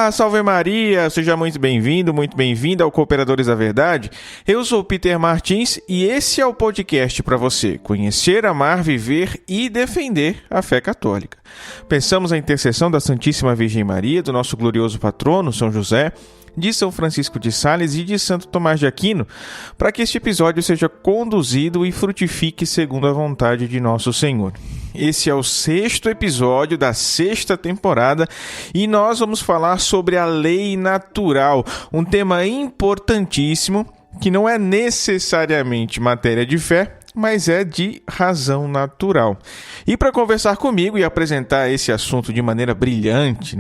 Olá, salve Maria, seja muito bem-vindo, muito bem-vinda ao Cooperadores da Verdade. Eu sou Peter Martins e esse é o podcast para você conhecer, amar, viver e defender a fé católica. Pensamos a intercessão da Santíssima Virgem Maria, do nosso glorioso patrono, São José, de São Francisco de Sales e de Santo Tomás de Aquino, para que este episódio seja conduzido e frutifique segundo a vontade de nosso Senhor. Esse é o 6º episódio da 6ª temporada e nós vamos falar sobre a lei natural, um tema importantíssimo que não é necessariamente matéria de fé, mas é de razão natural. E para conversar comigo e apresentar esse assunto de maneira brilhante,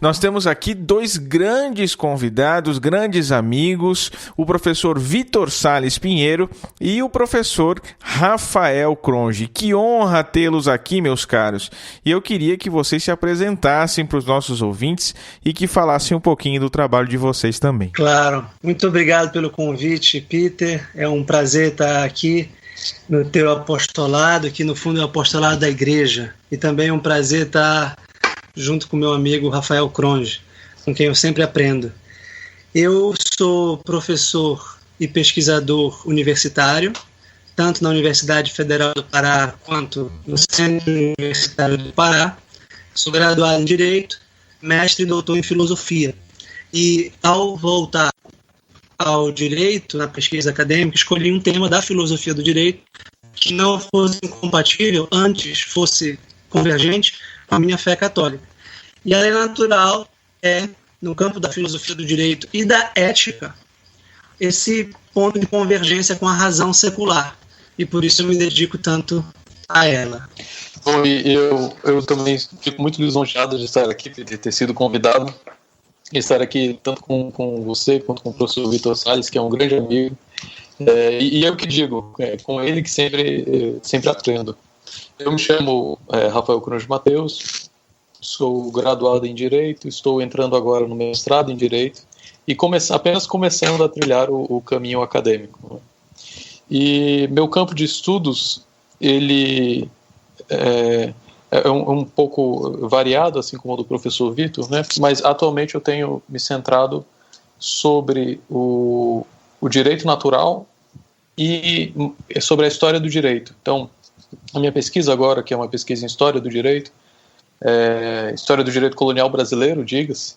nós temos aqui dois grandes convidados, grandes amigos, o professor Vitor Sales Pinheiro e o professor Rafael Cronge. Que honra tê-los aqui, meus caros. E eu queria que vocês se apresentassem para os nossos ouvintes e que falassem um pouquinho do trabalho de vocês também. Claro. Muito obrigado pelo convite, Peter. É um prazer estar aqui no teu apostolado, que no fundo é o apostolado da igreja, e também é um prazer estar junto com meu amigo Rafael Cronge, com quem eu sempre aprendo. Eu sou professor e pesquisador universitário, tanto na Universidade Federal do Pará quanto no Centro Universitário do Pará. Sou graduado em Direito, mestre e doutor em Filosofia, e ao voltar ao direito, na pesquisa acadêmica, escolhi um tema da filosofia do direito que não fosse incompatível, antes fosse convergente com a minha fé católica. E a lei natural é, no campo da filosofia do direito e da ética, esse ponto de convergência com a razão secular. E por isso eu me dedico tanto a ela. Bom, e eu também fico muito lisonjeado de estar aqui, de ter sido convidado. Estar aqui tanto com você quanto com o professor Vitor Sales, que é um grande amigo, e eu que digo, com ele que sempre aprendo. Eu me chamo Rafael Cronge Mateus, sou graduado em Direito, estou entrando agora no mestrado em Direito e apenas começando a trilhar o caminho acadêmico. E meu campo de estudos, ele é um pouco variado, assim como o do professor Vitor, mas atualmente eu tenho me centrado sobre o direito natural e sobre a história do direito. Então, a minha pesquisa agora, que é uma pesquisa em história do direito colonial brasileiro, diga-se,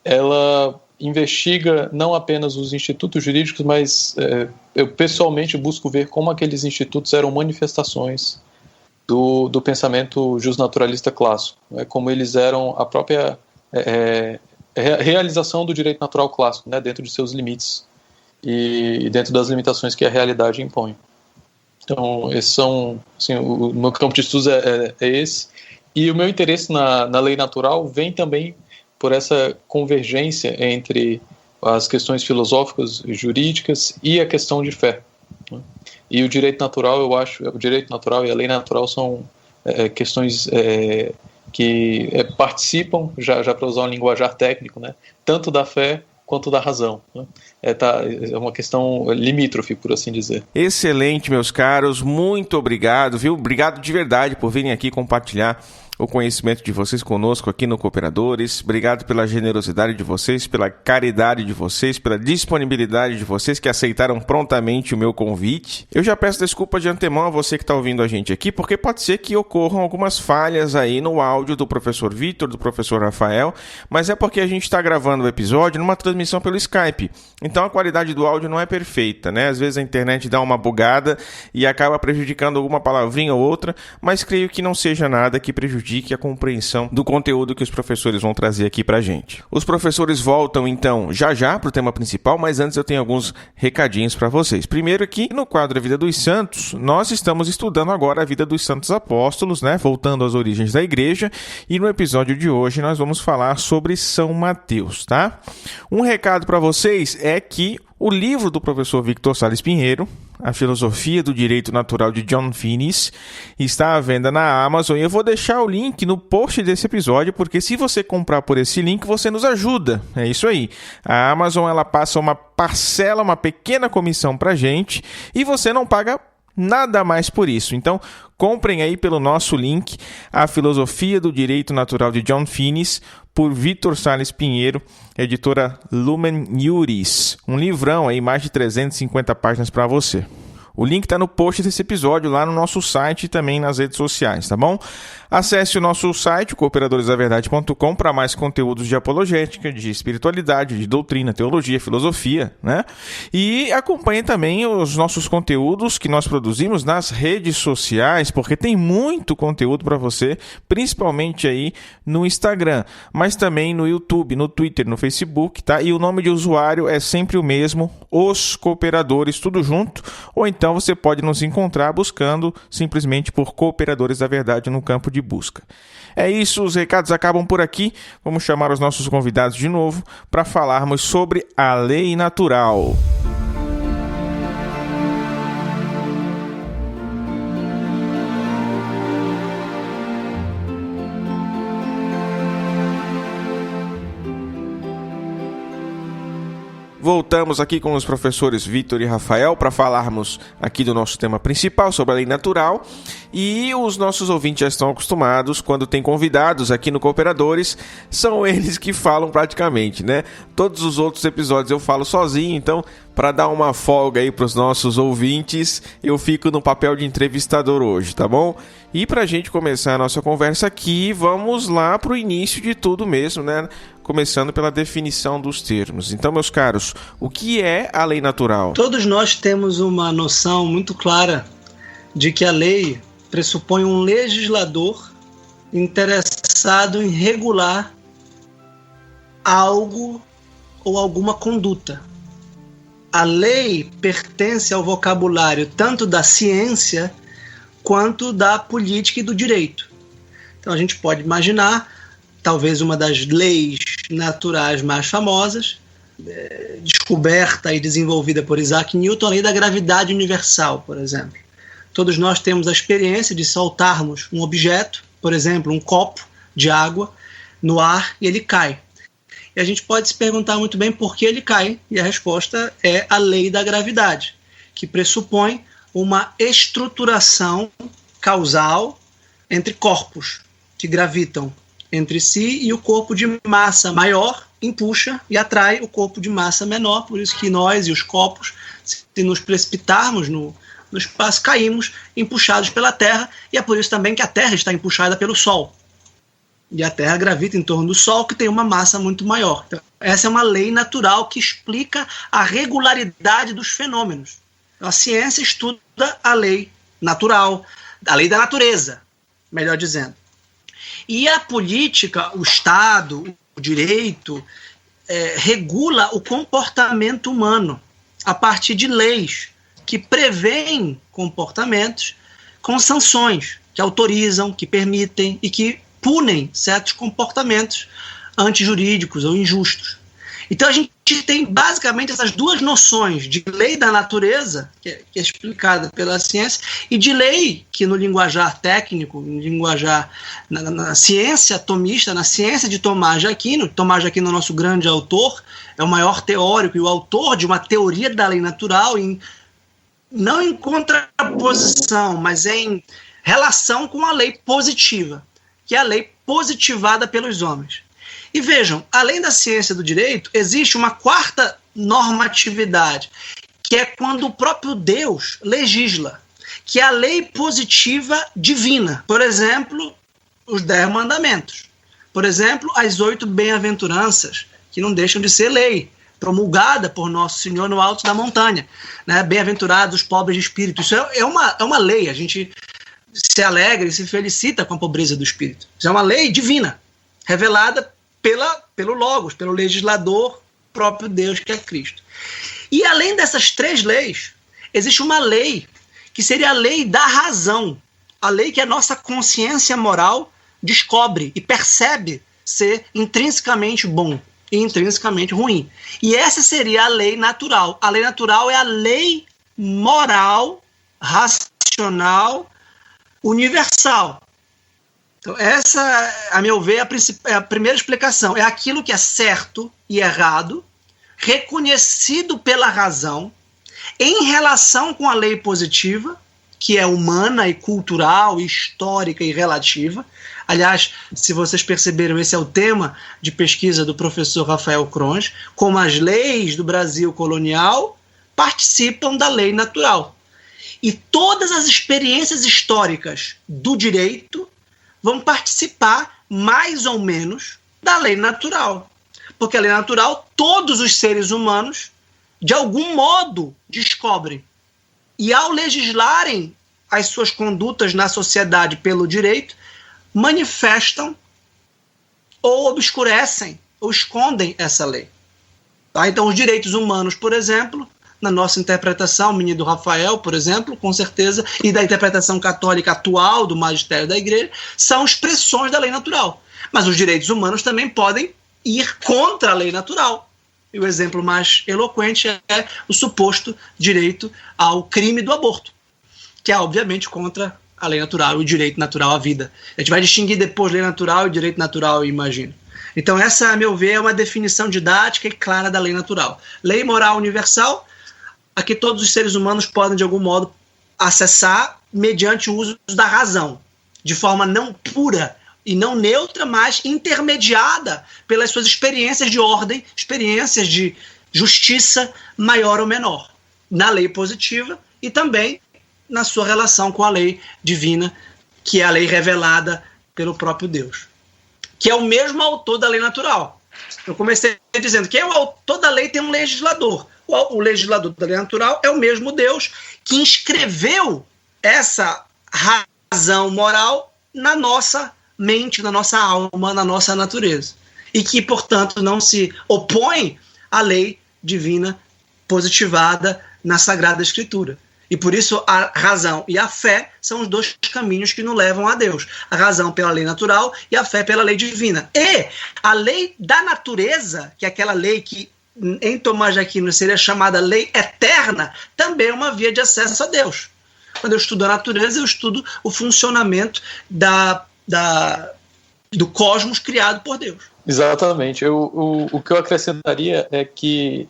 ela investiga não apenas os institutos jurídicos, mas eu pessoalmente busco ver como aqueles institutos eram manifestações do pensamento justnaturalista clássico, como eles eram a própria realização do direito natural clássico, dentro de seus limites e dentro das limitações que a realidade impõe. Então, esses são, assim, o meu campo de estudos é esse, e o meu interesse na lei natural vem também por essa convergência entre as questões filosóficas e jurídicas e a questão de fé. E o direito natural, eu acho, o direito natural e a lei natural são questões que participam, já para usar um linguajar técnico, tanto da fé quanto da razão. É uma questão limítrofe, por assim dizer. Excelente, meus caros, muito obrigado, viu? Obrigado de verdade por virem aqui compartilhar o conhecimento de vocês conosco aqui no Cooperadores. Obrigado pela generosidade de vocês, pela caridade de vocês, pela disponibilidade de vocês que aceitaram prontamente o meu convite. Eu já peço desculpa de antemão a você que está ouvindo a gente aqui, porque pode ser que ocorram algumas falhas aí no áudio do professor Vitor, do professor Rafael, mas é porque a gente está gravando o episódio numa transmissão pelo Skype. Então a qualidade do áudio não é perfeita, Às vezes a internet dá uma bugada e acaba prejudicando alguma palavrinha ou outra, mas creio que não seja nada que prejudique a compreensão do conteúdo que os professores vão trazer aqui pra gente. Os professores voltam, então, já pro tema principal, mas antes eu tenho alguns recadinhos para vocês. Primeiro aqui, no quadro A Vida dos Santos, nós estamos estudando agora a vida dos santos apóstolos, voltando às origens da igreja, e no episódio de hoje nós vamos falar sobre São Mateus, tá? Um recado para vocês é que o livro do professor Vitor Sales Pinheiro, A Filosofia do Direito Natural de John Finnis, está à venda na Amazon e eu vou deixar o link no post desse episódio, porque se você comprar por esse link, você nos ajuda. É isso aí. A Amazon ela passa uma parcela, uma pequena comissão pra gente e você não paga nada mais por isso. Então, comprem aí pelo nosso link A Filosofia do Direito Natural de John Finnis, por Vitor Sales Pinheiro, editora Lumen Iuris. Um livrão aí, mais de 350 páginas para você. O link está no post desse episódio lá no nosso site e também nas redes sociais, tá bom? Acesse o nosso site, cooperadoresdaverdade.com, para mais conteúdos de apologética, de espiritualidade, de doutrina, teologia, filosofia, né? E acompanhe também os nossos conteúdos que nós produzimos nas redes sociais, porque tem muito conteúdo para você, principalmente aí no Instagram, mas também no YouTube, no Twitter, no Facebook, tá? E o nome de usuário é sempre o mesmo, Os Cooperadores, tudo junto, ou então você pode nos encontrar buscando simplesmente por Cooperadores da Verdade no campo de busca. É isso, os recados acabam por aqui. Vamos chamar os nossos convidados de novo para falarmos sobre a lei natural. Voltamos aqui com os professores Vitor e Rafael para falarmos aqui do nosso tema principal, sobre a lei natural. E os nossos ouvintes já estão acostumados, quando tem convidados aqui no Cooperadores, são eles que falam praticamente, né? Todos os outros episódios eu falo sozinho, então, para dar uma folga aí para os nossos ouvintes, eu fico no papel de entrevistador hoje, tá bom? E para a gente começar a nossa conversa aqui, vamos lá para o início de tudo mesmo, né? Começando pela definição dos termos. Então, meus caros, o que é a lei natural? Todos nós temos uma noção muito clara de que a lei pressupõe um legislador interessado em regular algo ou alguma conduta. A lei pertence ao vocabulário tanto da ciência quanto da política e do direito. Então a gente pode imaginar, talvez uma das leis naturais mais famosas, descoberta e desenvolvida por Isaac Newton, a lei da gravidade universal, por exemplo. Todos nós temos a experiência de soltarmos um objeto, por exemplo, um copo de água, no ar e ele cai. E a gente pode se perguntar muito bem por que ele cai, e a resposta é a lei da gravidade, que pressupõe uma estruturação causal entre corpos que gravitam entre si, e o corpo de massa maior empuxa e atrai o corpo de massa menor, por isso que nós e os corpos, se nos precipitarmos no espaço, caímos empuxados pela Terra, e é por isso também que a Terra está empuxada pelo Sol. E a Terra gravita em torno do Sol, que tem uma massa muito maior. Então, essa é uma lei natural que explica a regularidade dos fenômenos. Então, a ciência estuda a lei natural, a lei da natureza, melhor dizendo. E a política, o Estado, o direito, regula o comportamento humano a partir de leis que prevêem comportamentos com sanções, que autorizam, que permitem e que punem certos comportamentos antijurídicos ou injustos. Então a gente tem basicamente essas duas noções de lei da natureza, que é explicada pela ciência, e de lei que no linguajar técnico, no linguajar na ciência atomista, na ciência de Tomás de Aquino. Tomás de Aquino é o nosso grande autor, é o maior teórico e o autor de uma teoria da lei natural, não em contraposição, mas em relação com a lei positiva, que é a lei positivada pelos homens. E vejam, além da ciência do direito, existe uma quarta normatividade, que é quando o próprio Deus legisla, que é a lei positiva divina. Por exemplo, os 10 mandamentos. Por exemplo, as 8 bem-aventuranças, que não deixam de ser lei, promulgada por Nosso Senhor no alto da montanha. Né? Bem-aventurados os pobres de espírito. Isso é uma lei, a gente se alegra e se felicita com a pobreza do espírito. Isso é uma lei divina, revelada pelo Logos, pelo legislador próprio Deus, que é Cristo. E além dessas 3 leis, existe uma lei que seria a lei da razão, a lei que a nossa consciência moral descobre e percebe ser intrinsecamente bom e intrinsecamente ruim. E essa seria a lei natural. A lei natural é a lei moral, racional, universal. Então, essa, a meu ver, é a primeira explicação. É aquilo que é certo e errado, reconhecido pela razão, em relação com a lei positiva que é humana e cultural, e histórica e relativa. Aliás, se vocês perceberam, esse é o tema de pesquisa do professor Rafael Cronge, como as leis do Brasil colonial participam da lei natural. E todas as experiências históricas do direito vão participar, mais ou menos, da lei natural. Porque a lei natural, todos os seres humanos, de algum modo, descobrem. E ao legislarem as suas condutas na sociedade pelo direito, manifestam ou obscurecem ou escondem essa lei. Tá? Então, os direitos humanos, por exemplo, na nossa interpretação, menino do Rafael, por exemplo, com certeza, e da interpretação católica atual do magistério da igreja, são expressões da lei natural. Mas os direitos humanos também podem ir contra a lei natural. E o exemplo mais eloquente é o suposto direito ao crime do aborto, que é, obviamente, contra a lei natural e o direito natural à vida. A gente vai distinguir depois lei natural e direito natural, eu imagino. Então, essa, a meu ver, é uma definição didática e clara da lei natural. Lei moral universal, a que todos os seres humanos podem, de algum modo, acessar mediante o uso da razão, de forma não pura e não neutra, mas intermediada pelas suas experiências de ordem, experiências de justiça maior ou menor, na lei positiva e também na sua relação com a lei divina, que é a lei revelada pelo próprio Deus, que é o mesmo autor da lei natural. Eu comecei dizendo que o autor da lei tem um legislador. O legislador da lei natural é o mesmo Deus que inscreveu essa razão moral na nossa mente, na nossa alma, na nossa natureza. E que, portanto, não se opõe à lei divina positivada na Sagrada Escritura. E por isso a razão e a fé são os dois caminhos que nos levam a Deus. A razão pela lei natural e a fé pela lei divina. E a lei da natureza, que é aquela lei que em Tomás de Aquino seria chamada lei eterna, também é uma via de acesso a Deus. Quando eu estudo a natureza, eu estudo o funcionamento do cosmos criado por Deus. Exatamente. O que eu acrescentaria é que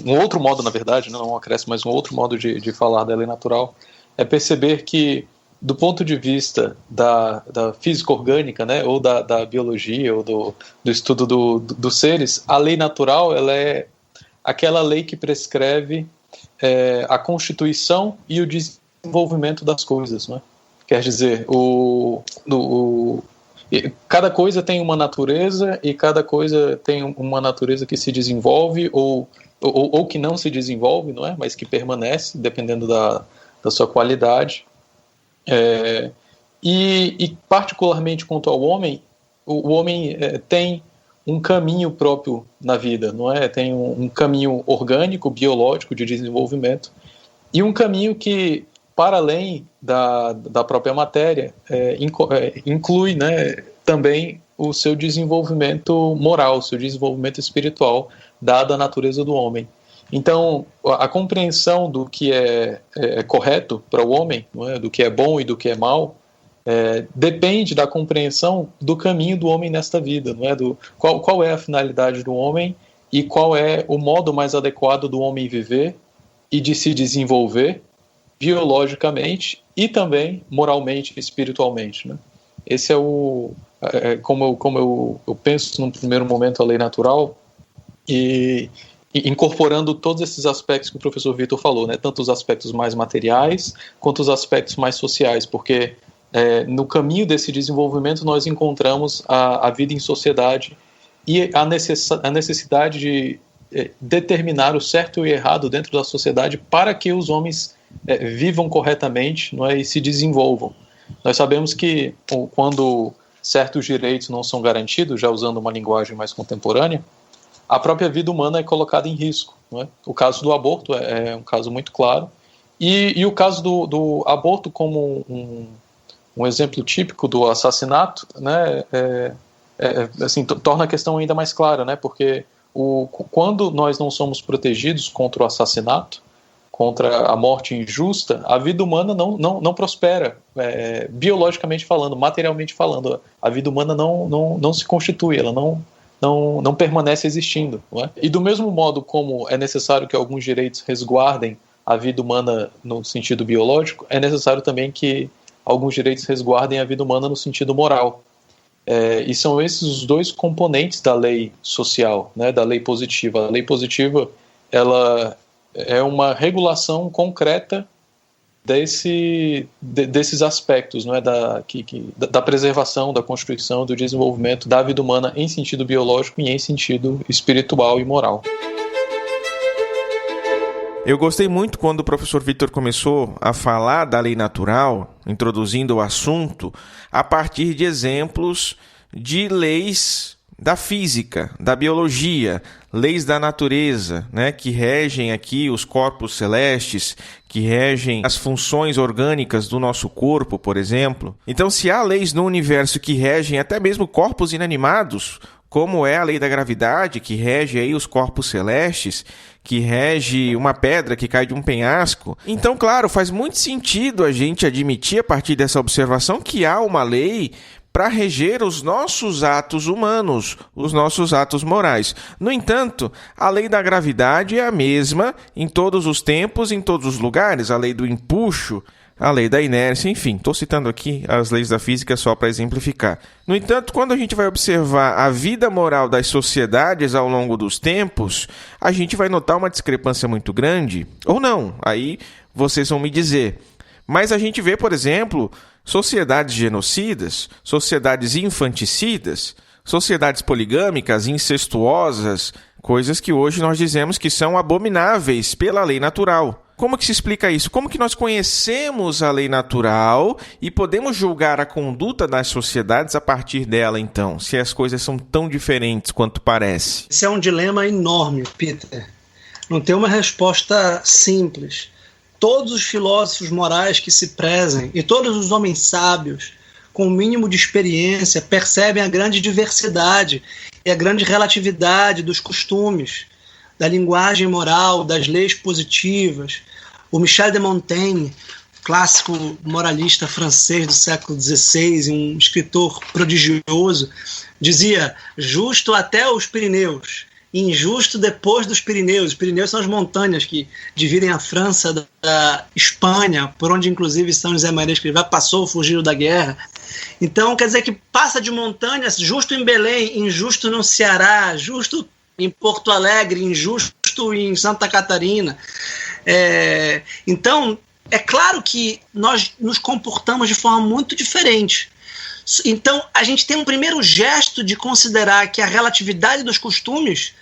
um outro modo, na verdade, não um acréscimo, mas um outro modo de falar da lei natural é perceber que, do ponto de vista da física orgânica, né, ou da biologia, ou do estudo dos seres, a lei natural ela é aquela lei que prescreve a constituição e o desenvolvimento das coisas, né? Quer dizer, cada coisa tem uma natureza e cada coisa tem uma natureza que se desenvolve ou que não se desenvolve, não é? Mas que permanece, dependendo da sua qualidade. E particularmente quanto ao homem, o homem tem um caminho próprio na vida, não é? Tem um caminho orgânico, biológico de desenvolvimento e um caminho que, para além da própria matéria, inclui, né, também o seu desenvolvimento moral, o seu desenvolvimento espiritual, dada a natureza do homem. Então, a compreensão do que é correto para o homem, não é? Do que é bom e do que é mal, depende da compreensão do caminho do homem nesta vida, não é? Qual é a finalidade do homem e qual é o modo mais adequado do homem viver e de se desenvolver biologicamente e também moralmente e espiritualmente, né? Esse é como eu penso num primeiro momento a lei natural e incorporando todos esses aspectos que o professor Vitor falou, né? Tanto os aspectos mais materiais quanto os aspectos mais sociais, porque no caminho desse desenvolvimento nós encontramos a vida em sociedade e a necessidade de determinar o certo e o errado dentro da sociedade para que os homens vivam corretamente, não é? E se desenvolvam. Nós sabemos que quando certos direitos não são garantidos, já usando uma linguagem mais contemporânea, a própria vida humana é colocada em risco, não é? O caso do aborto é um caso muito claro, e o caso do aborto como um exemplo típico do assassinato, né, assim, torna a questão ainda mais clara, né? Porque quando nós não somos protegidos contra o assassinato, contra a morte injusta, a vida humana não prospera, biologicamente falando, materialmente falando. A vida humana não se constitui, ela não permanece existindo, não é? E do mesmo modo como é necessário que alguns direitos resguardem a vida humana no sentido biológico, é necessário também que alguns direitos resguardem a vida humana no sentido moral. E são esses os dois componentes da lei social, né, da lei positiva. A lei positiva, ela é uma regulação concreta desses aspectos, não é, da preservação, da constituição, do desenvolvimento da vida humana em sentido biológico e em sentido espiritual e moral. Eu gostei muito quando o professor Vitor começou a falar da lei natural, introduzindo o assunto, a partir de exemplos de leis da física, da biologia, leis da natureza, né, que regem aqui os corpos celestes, que regem as funções orgânicas do nosso corpo, por exemplo. Então, se há leis no universo que regem até mesmo corpos inanimados, como é a lei da gravidade, que rege aí os corpos celestes, que rege uma pedra que cai de um penhasco. Então, claro, faz muito sentido a gente admitir, a partir dessa observação, que há uma lei para reger os nossos atos humanos, os nossos atos morais. No entanto, a lei da gravidade é a mesma em todos os tempos, em todos os lugares. A lei do empuxo, a lei da inércia, enfim, estou citando aqui as leis da física só para exemplificar. No entanto, quando a gente vai observar a vida moral das sociedades ao longo dos tempos, a gente vai notar uma discrepância muito grande, ou não, aí vocês vão me dizer. Mas a gente vê, por exemplo, sociedades genocidas, sociedades infanticidas, sociedades poligâmicas, incestuosas, coisas que hoje nós dizemos que são abomináveis pela lei natural. Como que se explica isso? Como que nós conhecemos a lei natural e podemos julgar a conduta das sociedades a partir dela, então, se as coisas são tão diferentes quanto parece? Esse é um dilema enorme, Peter. Não tem uma resposta simples. Todos os filósofos morais que se prezem e todos os homens sábios, com o mínimo de experiência, percebem a grande diversidade e a grande relatividade dos costumes, da linguagem moral, das leis positivas. O Michel de Montaigne, clássico moralista francês do século XVI, um escritor prodigioso, dizia: justo até os Pirineus, injusto depois dos Pirineus. Os Pirineus são as montanhas que dividem a França da Espanha, por onde inclusive São José Maria Escrivá passou, fugiu da guerra. Então quer dizer que passa de montanhas, justo em Belém, injusto no Ceará, justo em Porto Alegre, injusto em Santa Catarina. Então, é claro que nós nos comportamos de forma muito diferente. Então, a gente tem um primeiro gesto de considerar que a relatividade dos costumes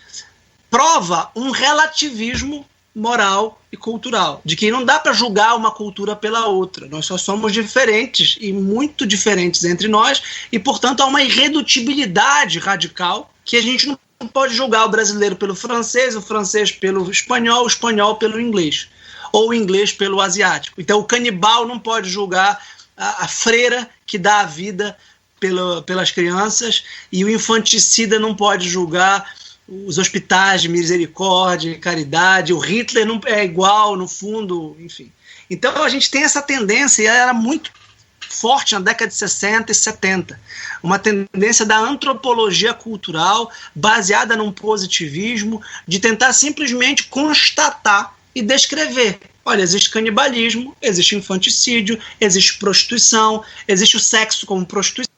prova um relativismo moral e cultural, de que não dá para julgar uma cultura pela outra. Nós só somos diferentes e muito diferentes entre nós e, portanto, há uma irredutibilidade radical que a gente não pode julgar o brasileiro pelo francês, o francês pelo espanhol, o espanhol pelo inglês, ou o inglês pelo asiático. Então o canibal não pode julgar a freira que dá a vida pelas crianças, e o infanticida não pode julgar os hospitais de misericórdia e caridade. O Hitler não é igual, no fundo, enfim. Então a gente tem essa tendência, e ela era muito forte na década de 60 e 70, uma tendência da antropologia cultural baseada num positivismo, de tentar simplesmente constatar e descrever. Olha, existe canibalismo, existe infanticídio, existe prostituição, existe o sexo como prostituição,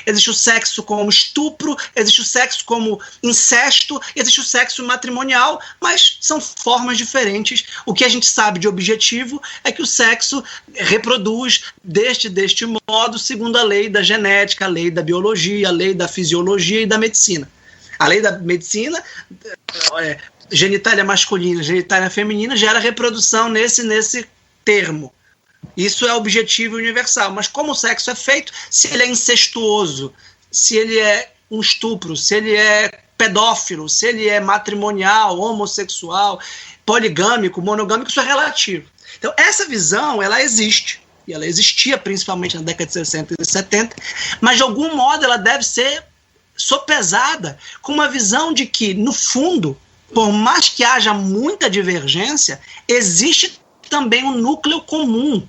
existe o sexo como estupro, existe o sexo como incesto, existe o sexo matrimonial, mas são formas diferentes. O que a gente sabe de objetivo é que o sexo reproduz deste modo, segundo a lei da genética, a lei da biologia, a lei da fisiologia e da medicina. A lei da medicina, genitália masculina, genitália feminina, gera reprodução nesse termo. Isso é objetivo universal. Mas como o sexo é feito, se ele é incestuoso, se ele é um estupro, se ele é pedófilo, se ele é matrimonial, homossexual, poligâmico, monogâmico, isso é relativo. Então essa visão, ela existe, e ela existia principalmente na década de 60 e 70, mas de algum modo ela deve ser sopesada com uma visão de que, no fundo, por mais que haja muita divergência, existe também um núcleo comum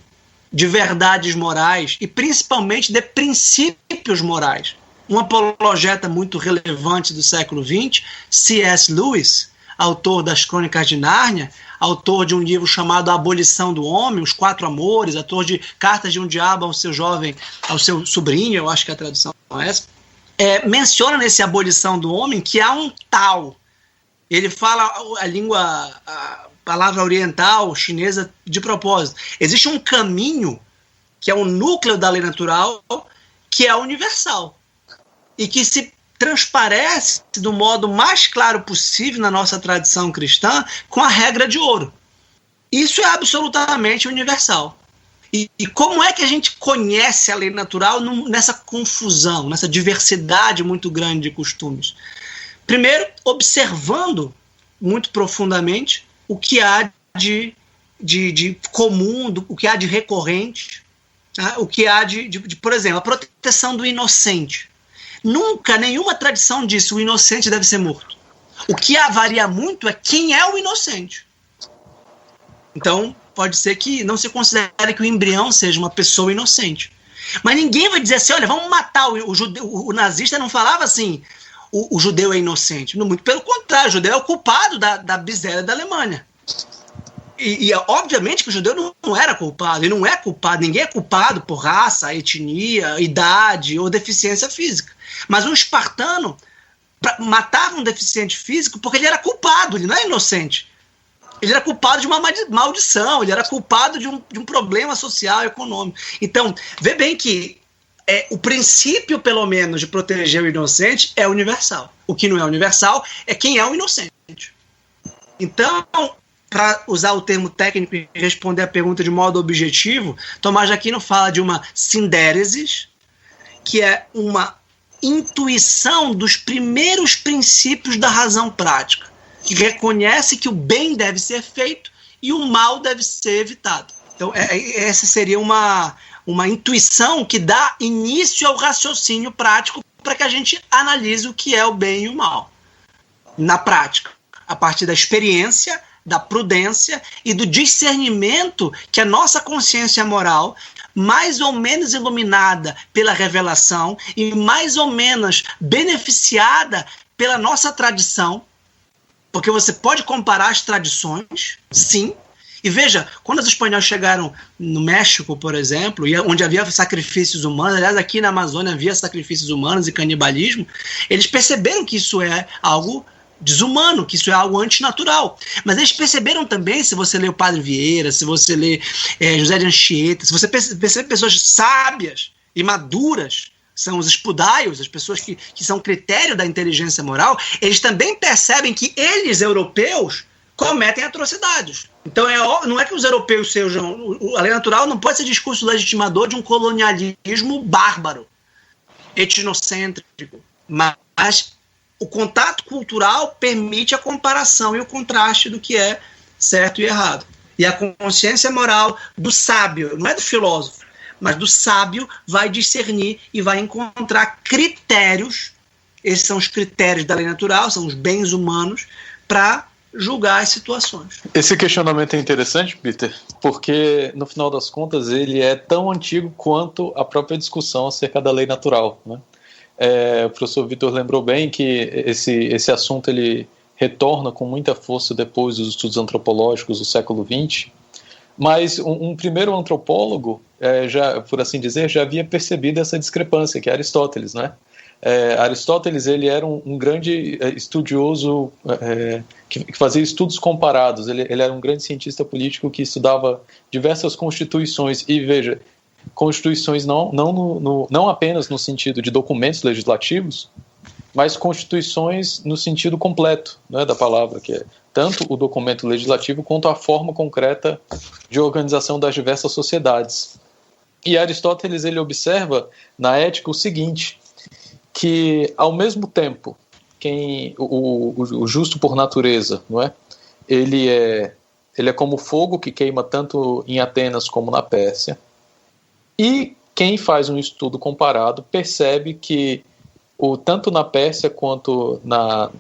de verdades morais e principalmente de princípios morais. Um apologeta muito relevante do século XX, C.S. Lewis, autor das Crônicas de Nárnia, autor de um livro chamado A Abolição do Homem, Os Quatro Amores, autor de Cartas de um Diabo ao seu sobrinho, eu acho que a tradução é essa, menciona nesse Abolição do Homem que há um Tao. Ele fala a palavra oriental, chinesa, de propósito. Existe um caminho, que é o núcleo da lei natural, que é universal. E que se transparece do modo mais claro possível na nossa tradição cristã com a regra de ouro. Isso é absolutamente universal. E como é que a gente conhece a lei natural nessa confusão, nessa diversidade muito grande de costumes? Primeiro, observando muito profundamente o que há de comum, o que há de recorrente, tá? O que há por exemplo, a proteção do inocente. Nunca, nenhuma tradição disse o inocente deve ser morto. O que varia muito é quem é o inocente. Então, pode ser que não se considere que o embrião seja uma pessoa inocente. Mas ninguém vai dizer assim, olha, vamos matar o judeu. O nazista não falava assim, o judeu é inocente. Muito pelo contrário, o judeu é o culpado da miséria da Alemanha. E obviamente que o judeu não era culpado, ele não é culpado, ninguém é culpado por raça, etnia, idade ou deficiência física. Mas um espartano matava um deficiente físico porque ele era culpado, ele não é inocente. Ele era culpado de uma maldição, ele era culpado de um problema social e econômico. Então, vê bem que o princípio, pelo menos, de proteger o inocente é universal. O que não é universal é quem é o inocente. Então, para usar o termo técnico e responder a pergunta de modo objetivo, Tomás de Aquino fala de uma sindéresis, que é uma intuição dos primeiros princípios da razão prática, que reconhece que o bem deve ser feito e o mal deve ser evitado. Então, essa seria uma intuição que dá início ao raciocínio prático para que a gente analise o que é o bem e o mal na prática, a partir da experiência, da prudência e do discernimento que a nossa consciência moral, mais ou menos iluminada pela revelação e mais ou menos beneficiada pela nossa tradição, porque você pode comparar as tradições, sim. E veja, quando os espanhóis chegaram no México, por exemplo, onde havia sacrifícios humanos, aliás, aqui na Amazônia havia sacrifícios humanos e canibalismo, eles perceberam que isso é algo desumano, que isso é algo antinatural. Mas eles perceberam também, se você lê o Padre Vieira, se você lê José de Anchieta, se você percebe pessoas sábias e maduras, são os espudaios, as pessoas que são critério da inteligência moral, eles também percebem que eles, europeus, cometem atrocidades. Então não é que os europeus sejam... A lei natural não pode ser discurso legitimador de um colonialismo bárbaro, etnocêntrico, mas o contato cultural permite a comparação e o contraste do que é certo e errado. E a consciência moral do sábio, não é do filósofo, mas do sábio, vai discernir e vai encontrar critérios, esses são os critérios da lei natural, são os bens humanos, para julgar as situações. Esse questionamento é interessante, Peter, porque no final das contas ele é tão antigo quanto a própria discussão acerca da lei natural, né? O professor Vitor lembrou bem que esse assunto ele retorna com muita força depois dos estudos antropológicos do século XX, mas um primeiro antropólogo, já, por assim dizer, já havia percebido essa discrepância, que é Aristóteles, né? Aristóteles ele era um grande estudioso que fazia estudos comparados, ele era um grande cientista político que estudava diversas constituições, e veja, constituições não apenas no sentido de documentos legislativos, mas constituições no sentido completo, né, da palavra, que é tanto o documento legislativo quanto a forma concreta de organização das diversas sociedades. E Aristóteles ele observa na ética o seguinte, que ao mesmo tempo o justo por natureza, não é? Ele é como fogo que queima tanto em Atenas como na Pérsia. E quem faz um estudo comparado percebe que tanto na Pérsia quanto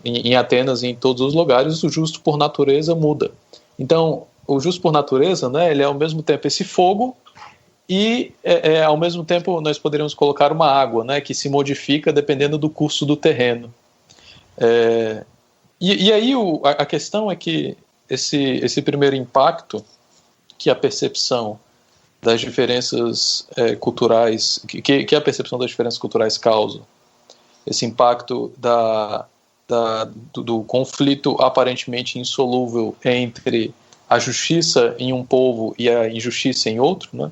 em Atenas e em todos os lugares, o justo por natureza muda. Então, o justo por natureza, né, ele é ao mesmo tempo esse fogo e ao mesmo tempo nós poderíamos colocar uma água, né, que se modifica dependendo do curso do terreno. E aí a questão é que esse primeiro impacto que a percepção das diferenças culturais, que a percepção das diferenças culturais causa, esse impacto do conflito aparentemente insolúvel entre a justiça em um povo e a injustiça em outro, né?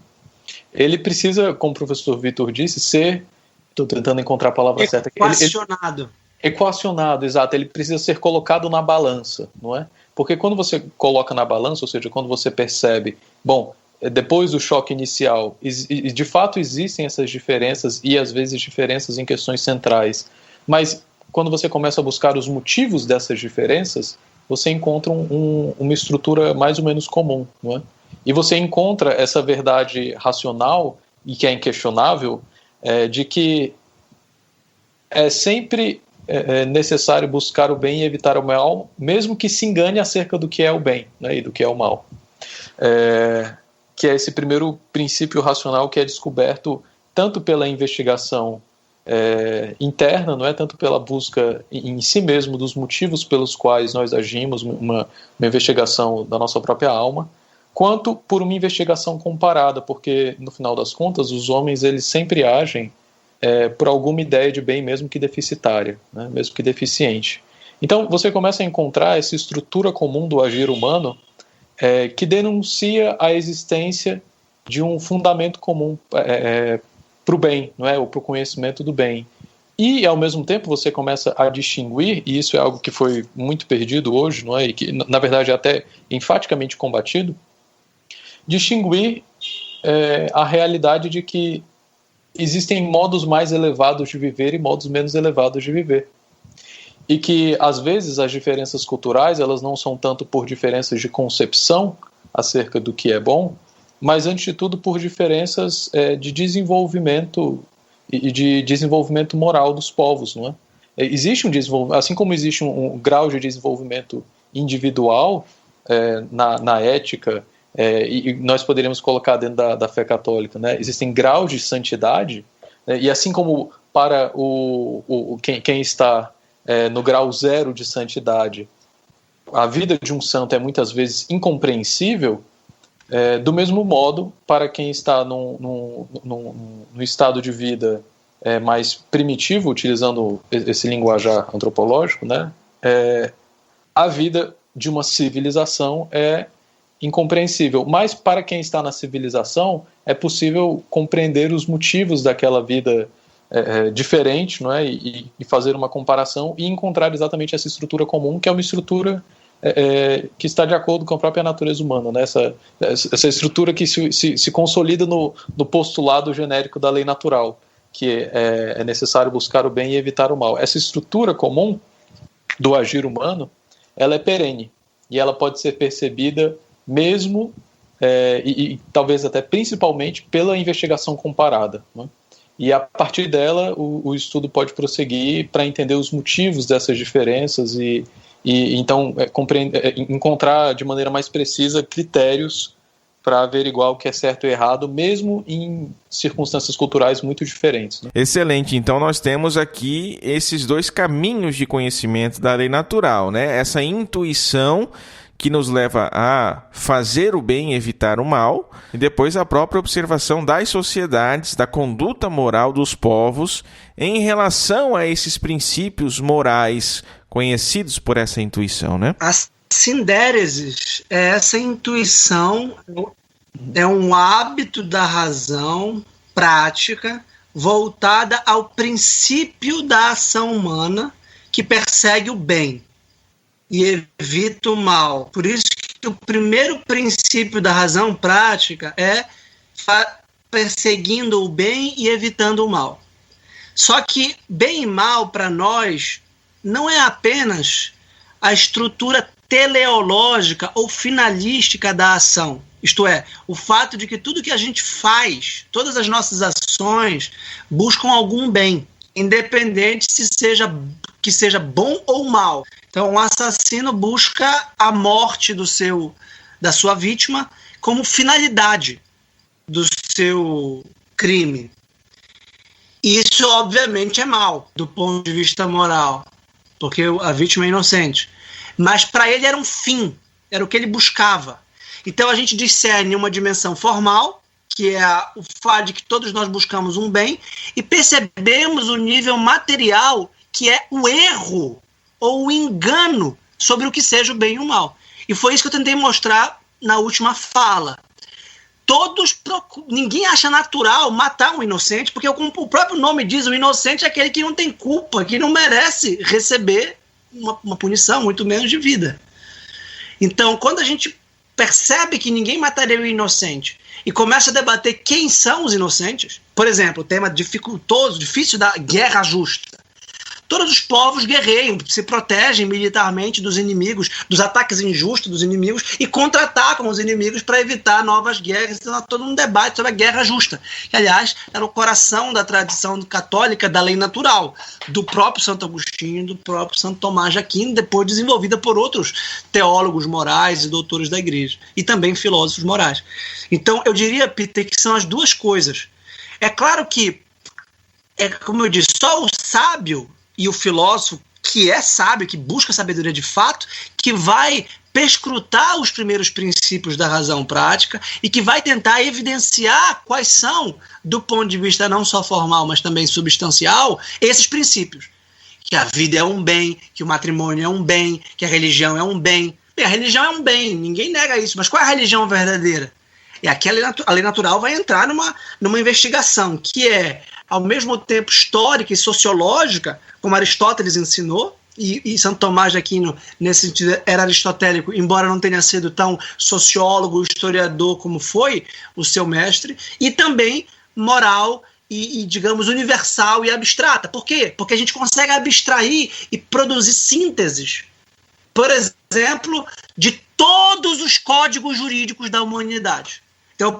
Ele precisa, como o professor Vitor disse, estou tentando encontrar a palavra certa. Equacionado. Equacionado, exato. Ele precisa ser colocado na balança, não é? Porque quando você coloca na balança, ou seja, quando você percebe, bom, depois do choque inicial, de fato existem essas diferenças e às vezes diferenças em questões centrais, mas quando você começa a buscar os motivos dessas diferenças, você encontra uma estrutura mais ou menos comum, não é? E você encontra essa verdade racional, e que é inquestionável, de que é sempre necessário buscar o bem e evitar o mal, mesmo que se engane acerca do que é o bem, né, e do que é o mal. Que é esse primeiro princípio racional que é descoberto tanto pela investigação interna, não é, tanto pela busca em si mesmo dos motivos pelos quais nós agimos, uma investigação da nossa própria alma, quanto por uma investigação comparada, porque no final das contas os homens eles sempre agem por alguma ideia de bem, mesmo que deficitária, né, mesmo que deficiente. Então você começa a encontrar essa estrutura comum do agir humano que denuncia a existência de um fundamento comum para o bem, não é? Ou para o conhecimento do bem. E, ao mesmo tempo, você começa a distinguir, e isso é algo que foi muito perdido hoje, não é? E que, na verdade, é até enfaticamente combatido, distinguir a realidade de que existem modos mais elevados de viver e modos menos elevados de viver. E que, às vezes, as diferenças culturais, elas não são tanto por diferenças de concepção acerca do que é bom, mas, antes de tudo, por diferenças de desenvolvimento e de desenvolvimento moral dos povos, não é? Existe um desenvolvimento, assim como existe um grau de desenvolvimento individual na ética, e nós poderíamos colocar dentro da fé católica, né? Existem graus de santidade, e assim como para quem está no grau zero de santidade, a vida de um santo é muitas vezes incompreensível, do mesmo modo, para quem está no estado de vida mais primitivo, utilizando esse linguajar antropológico, né, a vida de uma civilização é incompreensível. Mas para quem está na civilização, é possível compreender os motivos daquela vida diferente, não é, e fazer uma comparação e encontrar exatamente essa estrutura comum, que é uma estrutura que está de acordo com a própria natureza humana, né? Essa estrutura que se consolida no postulado genérico da lei natural, que é necessário buscar o bem e evitar o mal. Essa estrutura comum do agir humano, ela é perene, e ela pode ser percebida mesmo, e talvez até principalmente, pela investigação comparada, né? E a partir dela o estudo pode prosseguir para entender os motivos dessas diferenças e então encontrar de maneira mais precisa critérios para averiguar o que é certo e errado, mesmo em circunstâncias culturais muito diferentes, né? Excelente. Então nós temos aqui esses dois caminhos de conhecimento da lei natural, né? Essa intuição que nos leva a fazer o bem e evitar o mal, e depois a própria observação das sociedades, da conduta moral dos povos em relação a esses princípios morais conhecidos por essa intuição, né? A sindéresis é essa intuição, é um hábito da razão prática voltada ao princípio da ação humana que persegue o bem e evita o mal. Por isso que o primeiro princípio da razão prática é perseguindo o bem e evitando o mal. Só que bem e mal, para nós, não é apenas a estrutura teleológica ou finalística da ação. Isto é, o fato de que tudo que a gente faz, todas as nossas ações, buscam algum bem, independente que seja bom ou mal. Então, um assassino busca a morte da sua vítima como finalidade do seu crime. Isso, obviamente, é mal, do ponto de vista moral, porque a vítima é inocente. mas para ele era um fim, era o que ele buscava. Então a gente discerne uma dimensão formal, que é o fato de que todos nós buscamos um bem, e percebemos o nível material, que é o erro ou o engano sobre o que seja o bem e o mal. E foi isso que eu tentei mostrar na última fala. Ninguém acha natural matar um inocente, porque como o próprio nome diz, o inocente é aquele que não tem culpa, que não merece receber uma punição, muito menos de vida. Então, quando a gente percebe que ninguém mataria o inocente e começa a debater quem são os inocentes, por exemplo, o tema dificultoso, difícil da guerra justa. Todos os povos guerreiam, se protegem militarmente dos inimigos, dos ataques injustos dos inimigos e contra-atacam os inimigos para evitar novas guerras. Então há todo um debate sobre a guerra justa, que, aliás, era o coração da tradição católica da lei natural, do próprio Santo Agostinho, do próprio Santo Tomás de Aquino, depois desenvolvida por outros teólogos morais e doutores da igreja, e também filósofos morais. Então eu diria, Peter, que são as duas coisas. É claro que, como eu disse, só o sábio e o filósofo que é sábio, que busca sabedoria de fato, que vai perscrutar os primeiros princípios da razão prática e que vai tentar evidenciar quais são, do ponto de vista não só formal, mas também substancial, esses princípios. Que a vida é um bem, que o matrimônio é um bem, que a religião é um bem. Bem, a religião é um bem, ninguém nega isso, mas qual é a religião verdadeira? E aqui a lei natural vai entrar numa investigação que é, ao mesmo tempo, histórica e sociológica, como Aristóteles ensinou, e Santo Tomás de Aquino, nesse sentido, era aristotélico, embora não tenha sido tão sociólogo, historiador como foi o seu mestre, e também moral e, digamos, universal e abstrata. Por quê? Porque a gente consegue abstrair e produzir sínteses, por exemplo, de todos os códigos jurídicos da humanidade. Então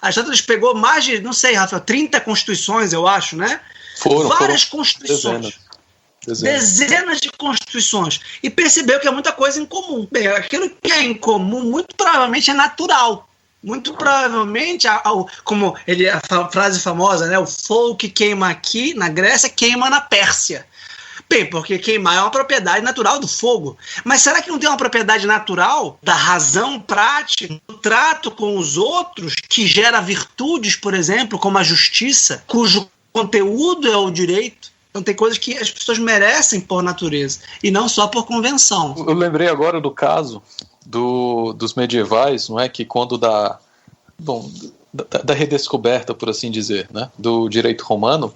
Aristóteles pegou mais de, não sei, Rafael, 30 constituições, eu acho, né? Várias constituições. Dezenas de constituições. E percebeu que é muita coisa em comum. Bem, aquilo que é em comum, muito provavelmente é natural. Muito provavelmente, como a frase famosa, né? O fogo que queima aqui na Grécia queima na Pérsia. Bem, porque queimar é uma propriedade natural do fogo. Mas será que não tem uma propriedade natural da razão prática, do trato com os outros, que gera virtudes, por exemplo, como a justiça, cujo conteúdo é o direito? Então tem coisas que as pessoas merecem por natureza, e não só por convenção. Eu lembrei agora do caso dos medievais, não é? Que quando da redescoberta, por assim dizer, né, do direito romano,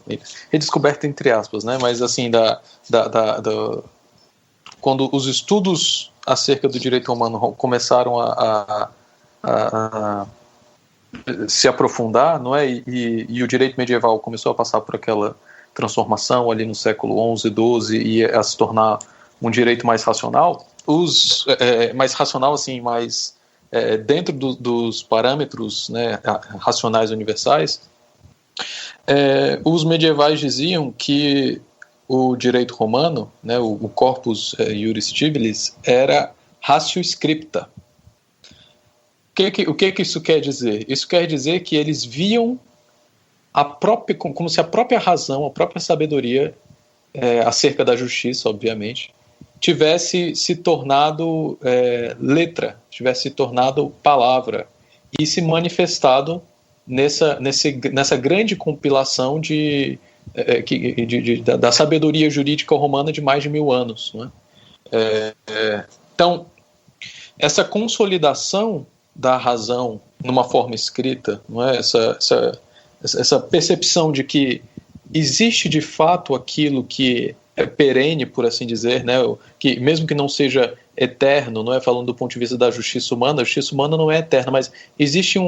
redescoberta entre aspas, né, mas assim, quando os estudos acerca do direito romano começaram a se aprofundar, não é, e o direito medieval começou a passar por aquela transformação ali no século XI, XII, e a se tornar um direito mais racional, mais racional, assim, mais dentro dos parâmetros, né, racionais universais, os medievais diziam que o direito romano, né, o corpus iuris civilis, era ratio scripta. O que isso quer dizer? Isso quer dizer que eles viam como se a própria razão, a própria sabedoria acerca da justiça, obviamente, tivesse se tornado letra, tivesse se tornado palavra e se manifestado nessa grande compilação da sabedoria jurídica romana de mais de 1000 anos. Né? Então, essa consolidação da razão numa forma escrita, não é? Essa percepção de que existe de fato aquilo que é perene, por assim dizer, né? Que mesmo que não seja eterno, não é, falando do ponto de vista da justiça humana, a justiça humana não é eterna, mas existem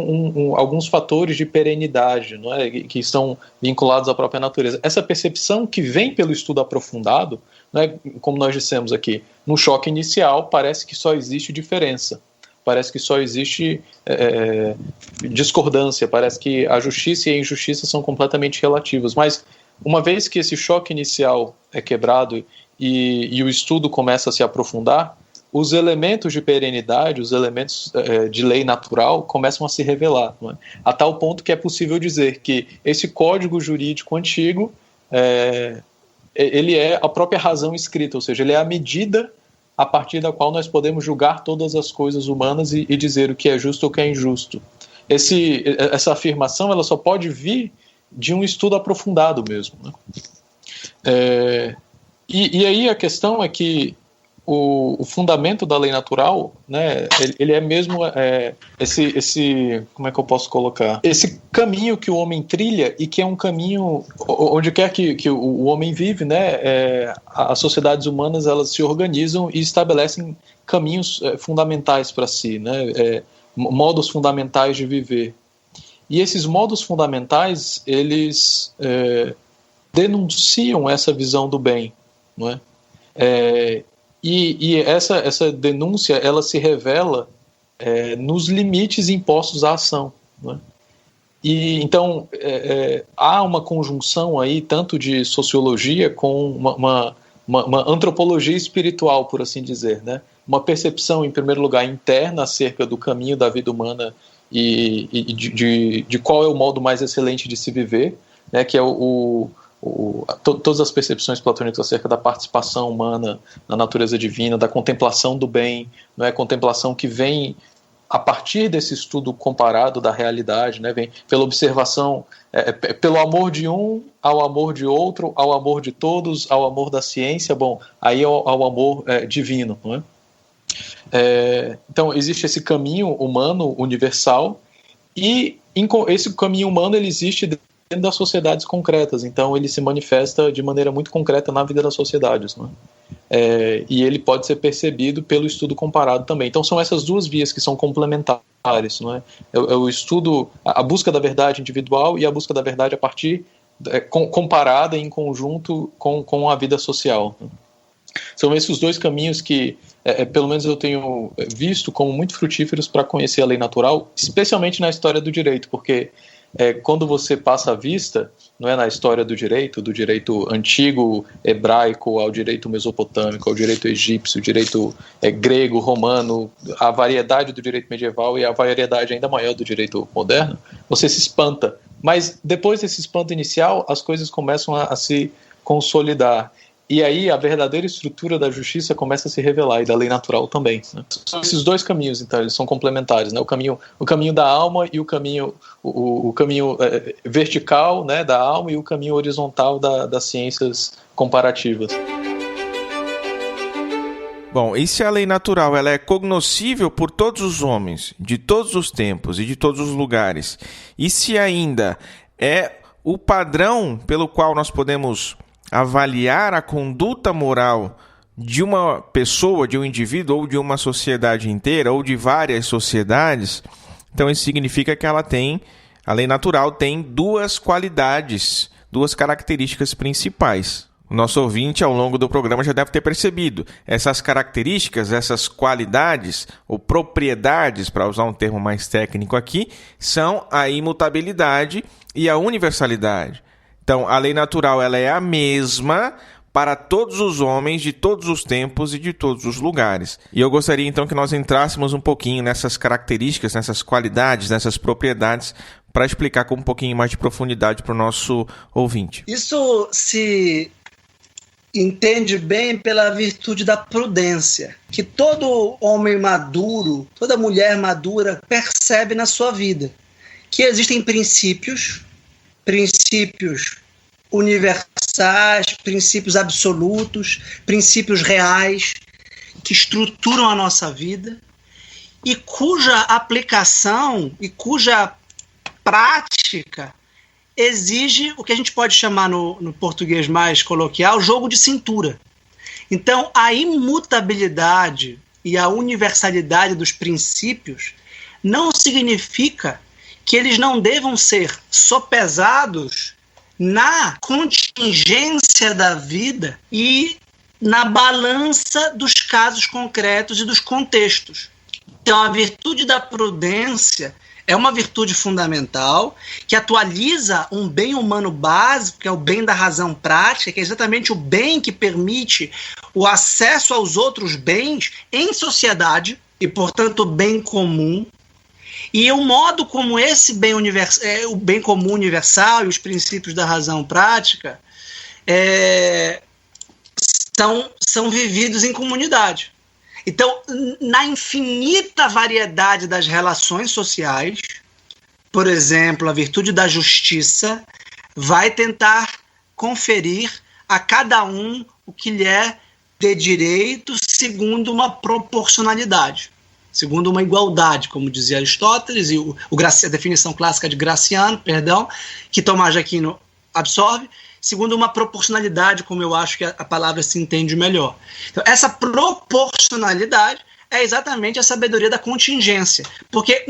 alguns fatores de perenidade, não é, que estão vinculados à própria natureza. Essa percepção que vem pelo estudo aprofundado, não é, como nós dissemos aqui, no choque inicial parece que só existe diferença, parece que só existe discordância, parece que a justiça e a injustiça são completamente relativas, mas uma vez que esse choque inicial é quebrado e o estudo começa a se aprofundar, os elementos de perenidade, os elementos de lei natural começam a se revelar, não é? A tal ponto que é possível dizer que esse código jurídico antigo ele é a própria razão escrita, ou seja, ele é a medida a partir da qual nós podemos julgar todas as coisas humanas e dizer o que é justo ou o que é injusto. Essa afirmação ela só pode vir de um estudo aprofundado mesmo, né? E aí a questão é que o fundamento da lei natural, né, ele é mesmo como é que eu posso colocar? Esse caminho que o homem trilha e que é um caminho, onde quer que o homem vive, né, as sociedades humanas elas se organizam e estabelecem caminhos fundamentais para si, né, modos fundamentais de viver. E esses modos fundamentais, eles denunciam essa visão do bem, não é? E essa denúncia, ela se revela nos limites impostos à ação, não é? E então há uma conjunção aí tanto de sociologia com uma antropologia espiritual, por assim dizer, né? Uma percepção, em primeiro lugar, interna acerca do caminho da vida humana e de qual é o modo mais excelente de se viver, né? Que é todas as percepções platônicas acerca da participação humana na natureza divina, da contemplação do bem, não é? Contemplação que vem a partir desse estudo comparado da realidade, né? Vem pela observação, pelo amor de um ao amor de outro, ao amor de todos, ao amor da ciência, bom, aí ao amor divino, não é? Então existe esse caminho humano universal e esse caminho humano ele existe dentro das sociedades concretas, então ele se manifesta de maneira muito concreta na vida das sociedades, né? E ele pode ser percebido pelo estudo comparado também. Então são essas duas vias que são complementares, não é? O estudo, a busca da verdade individual e a busca da verdade a partir comparada em conjunto com a vida social, né? São esses os dois caminhos que pelo menos eu tenho visto como muito frutíferos para conhecer a lei natural, especialmente na história do direito, porque quando você passa a vista, não é, na história do direito antigo hebraico ao direito mesopotâmico, ao direito egípcio, direito grego, romano, a variedade do direito medieval e a variedade ainda maior do direito moderno, você se espanta. Mas depois desse espanto inicial, as coisas começam a se consolidar. E aí a verdadeira estrutura da justiça começa a se revelar, e da lei natural também, né? São esses dois caminhos, então, eles são complementares, né? O caminho da alma e o caminho vertical, né, da alma, e o caminho horizontal das ciências comparativas. Bom, e se a lei natural ela é cognoscível por todos os homens, de todos os tempos e de todos os lugares, e se ainda é o padrão pelo qual nós podemos avaliar a conduta moral de uma pessoa, de um indivíduo ou de uma sociedade inteira ou de várias sociedades, então isso significa que a lei natural tem duas qualidades, duas características principais. O nosso ouvinte ao longo do programa já deve ter percebido. Essas características, essas qualidades ou propriedades, para usar um termo mais técnico aqui, são a imutabilidade e a universalidade. Então, a lei natural ela é a mesma para todos os homens de todos os tempos e de todos os lugares. E eu gostaria, então, que nós entrássemos um pouquinho nessas características, nessas qualidades, nessas propriedades, para explicar com um pouquinho mais de profundidade para o nosso ouvinte. Isso se entende bem pela virtude da prudência, que todo homem maduro, toda mulher madura percebe na sua vida, que existem princípios universais, princípios absolutos, princípios reais que estruturam a nossa vida e cuja aplicação e cuja prática exige o que a gente pode chamar no português mais coloquial, jogo de cintura. Então, a imutabilidade e a universalidade dos princípios não significa que eles não devam ser sopesados na contingência da vida e na balança dos casos concretos e dos contextos. Então, a virtude da prudência é uma virtude fundamental que atualiza um bem humano básico, que é o bem da razão prática, que é exatamente o bem que permite o acesso aos outros bens em sociedade e, portanto, o bem comum. E o modo como esse bem o bem comum universal e os princípios da razão prática são vividos em comunidade. Então, na infinita variedade das relações sociais, por exemplo, a virtude da justiça vai tentar conferir a cada um o que lhe é de direito segundo uma proporcionalidade, segundo uma igualdade, como dizia Aristóteles, e a definição clássica de Graciano, que Tomás de Aquino absorve, segundo uma proporcionalidade, como eu acho que a palavra se entende melhor. Então, essa proporcionalidade é exatamente a sabedoria da contingência, porque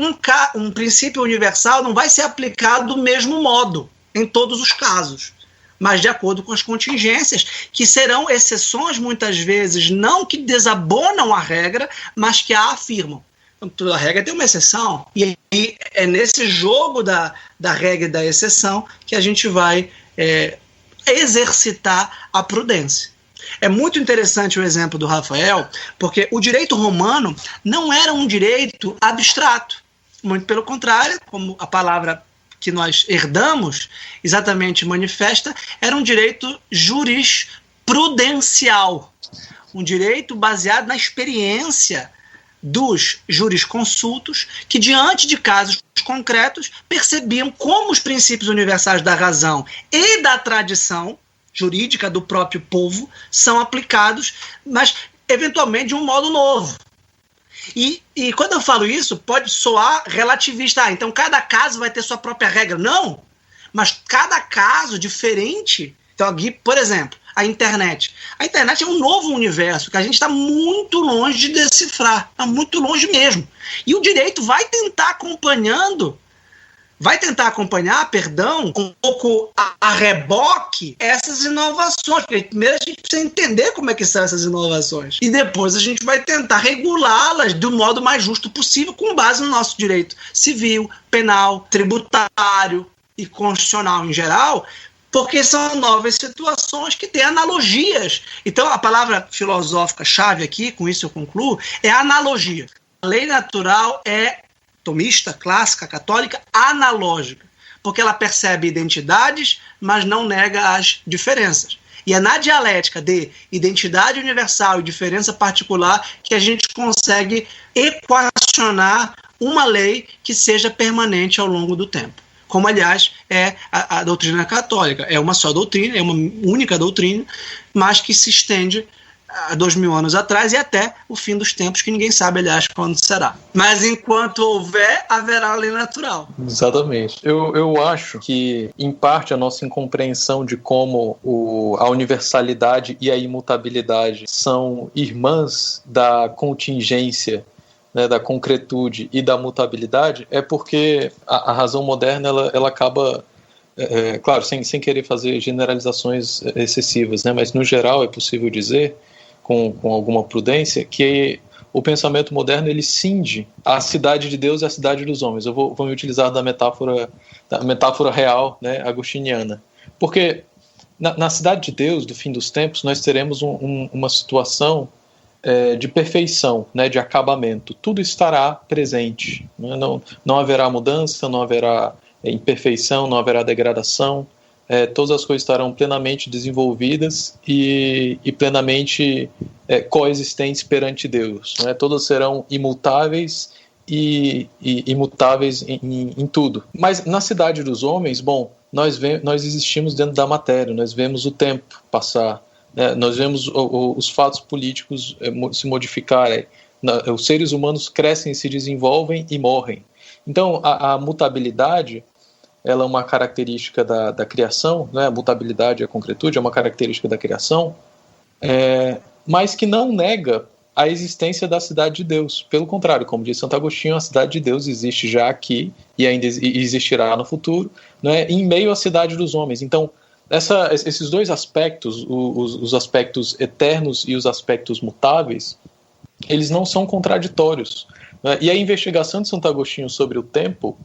um princípio universal não vai ser aplicado do mesmo modo em todos os casos, mas de acordo com as contingências, que serão exceções muitas vezes, não que desabonam a regra, mas que a afirmam. Então, toda regra tem uma exceção, e é nesse jogo da regra e da exceção que a gente vai exercitar a prudência. É muito interessante o exemplo do Rafael, porque o direito romano não era um direito abstrato, muito pelo contrário, como a palavra que nós herdamos exatamente manifesta, era um direito jurisprudencial, um direito baseado na experiência dos jurisconsultos, que diante de casos concretos percebiam como os princípios universais da razão e da tradição jurídica do próprio povo são aplicados, mas eventualmente de um modo novo. E quando eu falo isso, pode soar relativista. Então cada caso vai ter sua própria regra. Não, mas cada caso diferente. Então aqui, por exemplo, a internet. A internet é um novo universo que a gente está muito longe de decifrar. Está muito longe mesmo. E o direito vai tentar acompanhar, um pouco a reboque essas inovações. Porque primeiro a gente precisa entender como é que são essas inovações. E depois a gente vai tentar regulá-las do modo mais justo possível, com base no nosso direito civil, penal, tributário e constitucional em geral, porque são novas situações que têm analogias. Então a palavra filosófica-chave aqui, com isso eu concluo, é analogia. A lei natural é tomista, clássica, católica, analógica, porque ela percebe identidades, mas não nega as diferenças. E é na dialética de identidade universal e diferença particular que a gente consegue equacionar uma lei que seja permanente ao longo do tempo. Como, aliás, é a doutrina católica. É uma só doutrina, é uma única doutrina, mas que se estende há 2000 anos atrás e até o fim dos tempos, que ninguém sabe, aliás, quando será. Mas enquanto houver, haverá lei natural. Exatamente. Eu acho que, em parte, a nossa incompreensão de como a universalidade e a imutabilidade são irmãs da contingência, né, da concretude e da mutabilidade, é porque a razão moderna ela acaba... claro, sem querer fazer generalizações excessivas, né, mas no geral é possível dizer, com alguma prudência, que o pensamento moderno ele cinge a cidade de Deus e a cidade dos homens. Eu vou me utilizar da metáfora real, né, agostiniana. Porque na cidade de Deus, do fim dos tempos, nós teremos uma situação de perfeição, né, de acabamento. Tudo estará presente. Né? Não haverá mudança, não haverá imperfeição, não haverá degradação. Todas as coisas estarão plenamente desenvolvidas e plenamente coexistentes perante Deus. Né? Todas serão imutáveis e imutáveis em tudo. Mas na cidade dos homens, bom, nós existimos dentro da matéria, nós vemos o tempo passar, né? Nós vemos os fatos políticos se modificarem, os seres humanos crescem, se desenvolvem e morrem. Então a mutabilidade ela é uma característica da criação, né? A mutabilidade e a concretude é uma característica da criação, mas que não nega a existência da cidade de Deus. Pelo contrário, como diz Santo Agostinho, a cidade de Deus existe já aqui e ainda existirá no futuro, né? Em meio à cidade dos homens. Então, esses dois aspectos, os aspectos eternos e os aspectos mutáveis, eles não são contraditórios. Né? E a investigação de Santo Agostinho sobre o tempo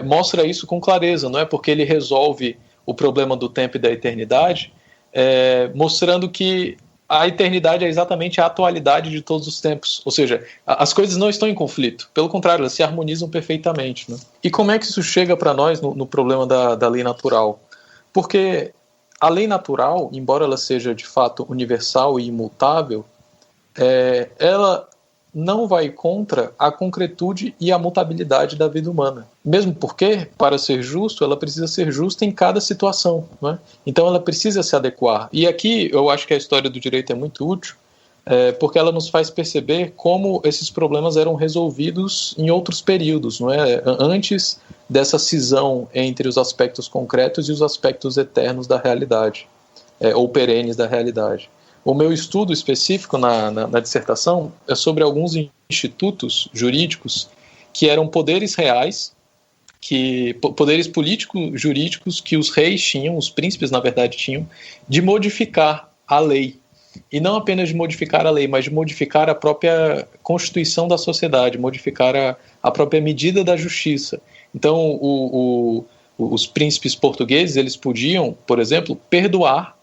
mostra isso com clareza, não é? Porque ele resolve o problema do tempo e da eternidade, mostrando que a eternidade é exatamente a atualidade de todos os tempos. Ou seja, as coisas não estão em conflito. Pelo contrário, elas se harmonizam perfeitamente. Né? E como é que isso chega para nós no problema da lei natural? Porque a lei natural, embora ela seja de fato universal e imutável, ela não vai contra a concretude e a mutabilidade da vida humana. Mesmo porque, para ser justo, ela precisa ser justa em cada situação, né? Então ela precisa se adequar. E aqui eu acho que a história do direito é muito útil, porque ela nos faz perceber como esses problemas eram resolvidos em outros períodos, não é? Antes dessa cisão entre os aspectos concretos e os aspectos eternos da realidade, ou perenes da realidade. O meu estudo específico na dissertação é sobre alguns institutos jurídicos que eram poderes reais, poderes políticos jurídicos que os reis tinham, os príncipes na verdade tinham, de modificar a lei. E não apenas de modificar a lei, mas de modificar a própria constituição da sociedade, modificar a própria medida da justiça. Então, os príncipes portugueses, eles podiam, por exemplo, perdoar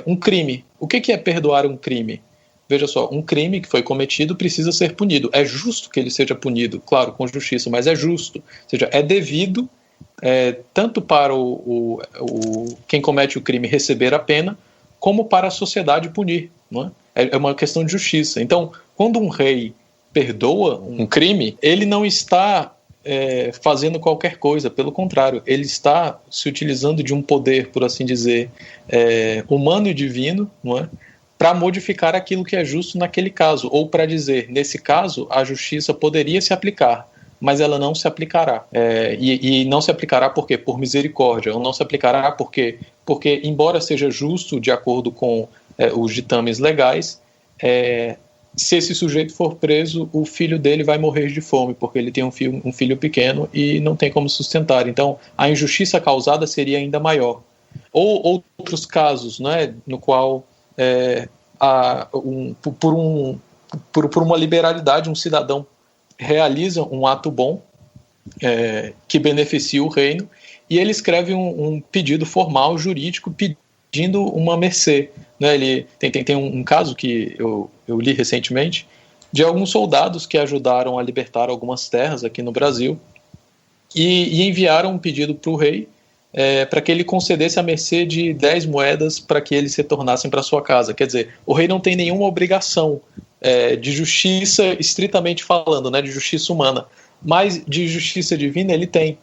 um crime. O que é perdoar um crime? Veja só, um crime que foi cometido precisa ser punido. É justo que ele seja punido, claro, com justiça, mas é justo. Ou seja, é devido tanto para quem comete o crime receber a pena, como para a sociedade punir, não é? É uma questão de justiça. Então, quando um rei perdoa um crime, ele não está fazendo qualquer coisa, pelo contrário, ele está se utilizando de um poder, por assim dizer, humano e divino, não é? Para modificar aquilo que é justo naquele caso, ou para dizer, nesse caso, a justiça poderia se aplicar, mas ela não se aplicará. E não se aplicará por quê? Por misericórdia, ou não se aplicará porque embora seja justo de acordo com os ditames legais, se esse sujeito for preso, o filho dele vai morrer de fome, porque ele tem um filho pequeno e não tem como sustentar. Então, a injustiça causada seria ainda maior. Ou outros casos, né, no qual, por uma liberalidade, um cidadão realiza um ato bom que beneficia o reino, e ele escreve um pedido formal, jurídico, pedindo uma mercê, né? Ele tem um caso que eu li recentemente, de alguns soldados que ajudaram a libertar algumas terras aqui no Brasil, e enviaram um pedido para o rei, para que ele concedesse a mercê de 10 moedas para que eles retornassem para sua casa. Quer dizer, o rei não tem nenhuma obrigação de justiça, estritamente falando, né, de justiça humana, mas de justiça divina ele tem,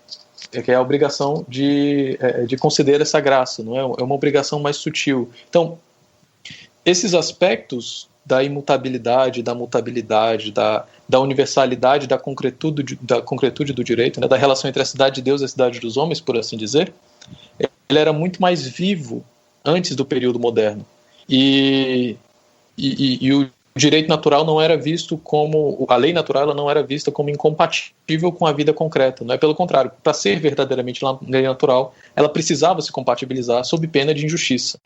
que é a obrigação de conceder essa graça, não é? É uma obrigação mais sutil. Então, esses aspectos da imutabilidade, da mutabilidade, da universalidade, da concretude do direito, né, da relação entre a cidade de Deus e a cidade dos homens, por assim dizer, ele era muito mais vivo antes do período moderno. E o direito natural não era visto como... A lei natural ela não era vista como incompatível com a vida concreta. Não é? Pelo contrário, para ser verdadeiramente lei natural, ela precisava se compatibilizar sob pena de injustiça.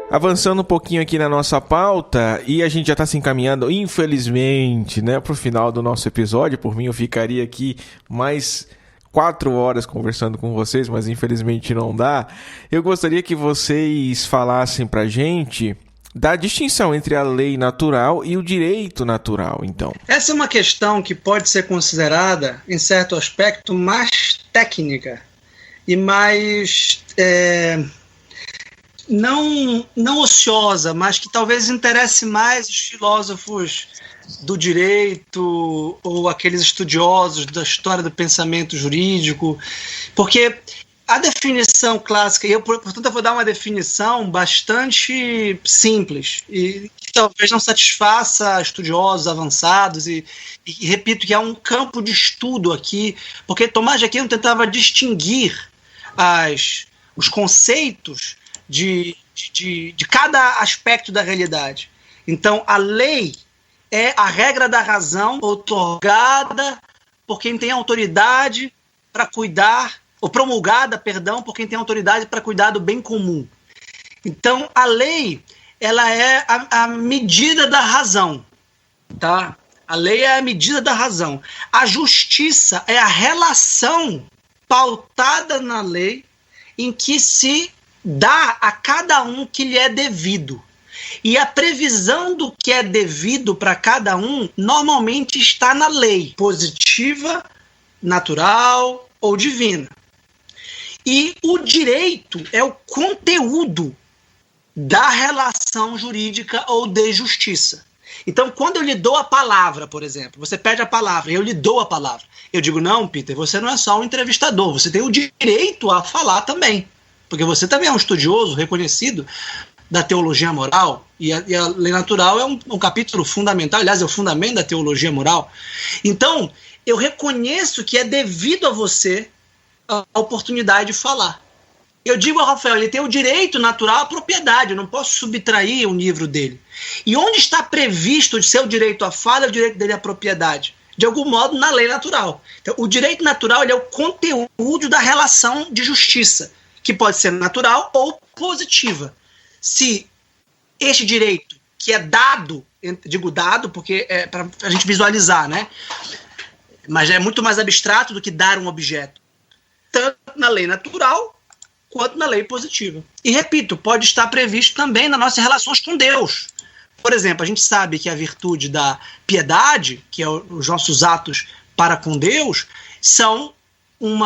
Avançando um pouquinho aqui na nossa pauta, e a gente já está se encaminhando, infelizmente, né, para o final do nosso episódio. Por mim, eu ficaria aqui mais 4 horas conversando com vocês, mas infelizmente não dá. Eu gostaria que vocês falassem para a gente da distinção entre a lei natural e o direito natural, então. Essa é uma questão que pode ser considerada, em certo aspecto, mais técnica e mais... não ociosa, mas que talvez interesse mais os filósofos do direito ou aqueles estudiosos da história do pensamento jurídico, porque a definição clássica, e portanto eu vou dar uma definição bastante simples e que talvez não satisfaça estudiosos avançados e repito que há um campo de estudo aqui, porque Tomás de Aquino tentava distinguir os conceitos de cada aspecto da realidade. Então, a lei é a regra da razão outorgada por quem tem autoridade para cuidar, ou promulgada, perdão, por quem tem autoridade para cuidar do bem comum. Então, a lei, ela é a medida da razão, tá? A lei é a medida da razão. A justiça é a relação pautada na lei em que se dá a cada um que lhe é devido. E a previsão do que é devido para cada um normalmente está na lei, positiva, natural ou divina. E o direito é o conteúdo da relação jurídica ou de justiça. Então, quando eu lhe dou a palavra, por exemplo, você pede a palavra e eu lhe dou a palavra, eu digo, não, Peter, você não é só um entrevistador, você tem o direito a falar também, porque você também é um estudioso reconhecido da teologia moral, e a lei natural é um capítulo fundamental, aliás, é o fundamento da teologia moral. Então, eu reconheço que é devido a você a oportunidade de falar. Eu digo ao Rafael, ele tem o direito natural à propriedade, eu não posso subtrair um livro dele. E onde está previsto o seu direito à fala, é o direito dele à propriedade? De algum modo, na lei natural. Então, o direito natural ele é o conteúdo da relação de justiça, que pode ser natural ou positiva. Se este direito, que é dado, digo dado porque é para a gente visualizar, né? Mas é muito mais abstrato do que dar um objeto, tanto na lei natural quanto na lei positiva. E, repito, pode estar previsto também nas nossas relações com Deus. Por exemplo, a gente sabe que a virtude da piedade, que é os nossos atos para com Deus, são um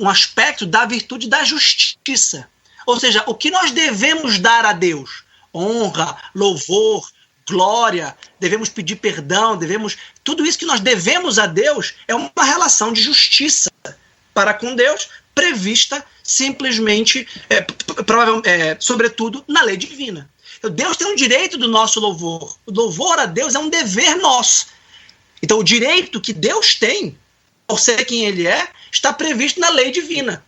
aspecto da virtude da justiça. Ou seja, o que nós devemos dar a Deus? Honra, louvor, glória, devemos pedir perdão, tudo isso que nós devemos a Deus é uma relação de justiça para com Deus, prevista simplesmente, sobretudo, na lei divina. Deus tem um direito do nosso louvor. O louvor a Deus é um dever nosso. Então, o direito que Deus tem, por ser quem Ele é, está previsto na lei divina.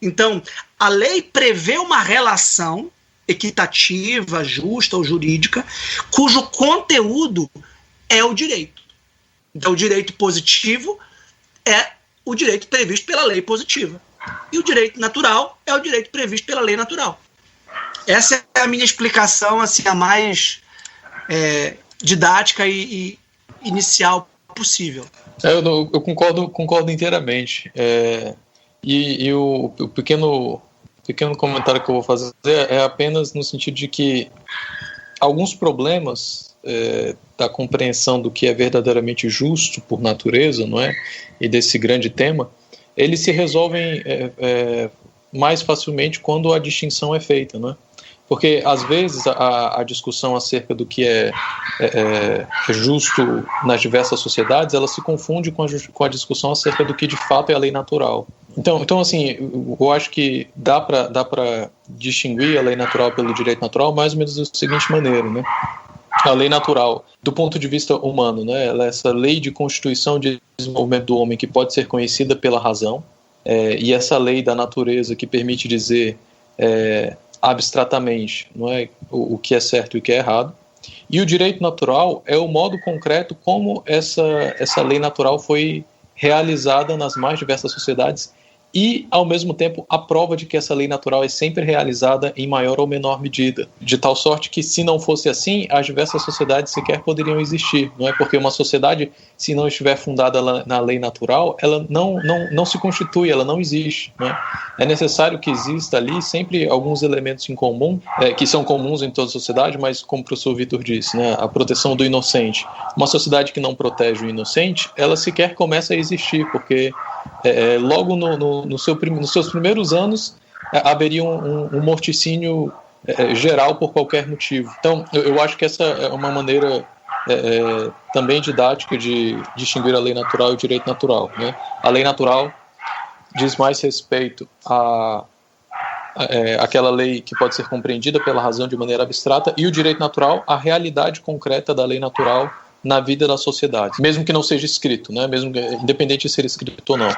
Então, a lei prevê uma relação equitativa, justa ou jurídica, cujo conteúdo é o direito. Então, o direito positivo é o direito previsto pela lei positiva. E o direito natural é o direito previsto pela lei natural. Essa é a minha explicação, assim, a mais didática e inicial possível. Eu concordo inteiramente. E o pequeno comentário que eu vou fazer é apenas no sentido de que alguns problemas da compreensão do que é verdadeiramente justo por natureza, não é? E desse grande tema, eles se resolvem mais facilmente quando a distinção é feita, não é? Porque, às vezes, a discussão acerca do que é justo nas diversas sociedades, ela se confunde com a discussão acerca do que, de fato, é a lei natural. Então assim, eu acho que dá para distinguir a lei natural pelo direito natural mais ou menos da seguinte maneira, né? A lei natural, do ponto de vista humano, né? Ela é essa lei de constituição de desenvolvimento do homem que pode ser conhecida pela razão, e essa lei da natureza que permite dizer abstratamente, não é, o que é certo e o que é errado. E o direito natural é o modo concreto como essa lei natural foi realizada nas mais diversas sociedades e, ao mesmo tempo, a prova de que essa lei natural é sempre realizada em maior ou menor medida, de tal sorte que, se não fosse assim, as diversas sociedades sequer poderiam existir, não é? Porque uma sociedade, se não estiver fundada na lei natural, ela não se constitui, ela não existe, não é? É necessário que exista ali sempre alguns elementos em comum, que são comuns em toda a sociedade, mas, como o professor Vitor disse, né, a proteção do inocente. Uma sociedade que não protege o inocente, ela sequer começa a existir, porque logo nos seus primeiros anos haveria um morticínio geral por qualquer motivo. Então, eu acho que essa é uma maneira também didática de distinguir a lei natural e o direito natural, né? A lei natural diz mais respeito àquela lei que pode ser compreendida pela razão de maneira abstrata, e o direito natural, a realidade concreta da lei natural na vida da sociedade, mesmo que não seja escrito, né? Mesmo independente de ser escrito ou não.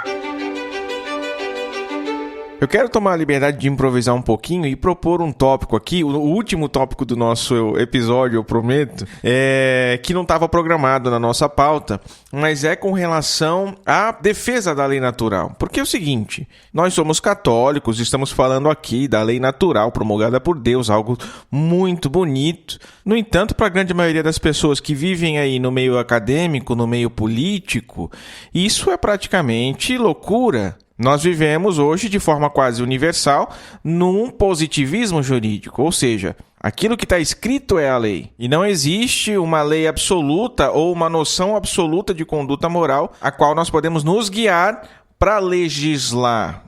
Eu quero tomar a liberdade de improvisar um pouquinho e propor um tópico aqui, o último tópico do nosso episódio, eu prometo, que não estava programado na nossa pauta, mas é com relação à defesa da lei natural. Porque é o seguinte, nós somos católicos, estamos falando aqui da lei natural promulgada por Deus, algo muito bonito. No entanto, para a grande maioria das pessoas que vivem aí no meio acadêmico, no meio político, isso é praticamente loucura. Nós vivemos hoje, de forma quase universal, num positivismo jurídico, ou seja, aquilo que está escrito é a lei. E não existe uma lei absoluta ou uma noção absoluta de conduta moral a qual nós podemos nos guiar para legislar.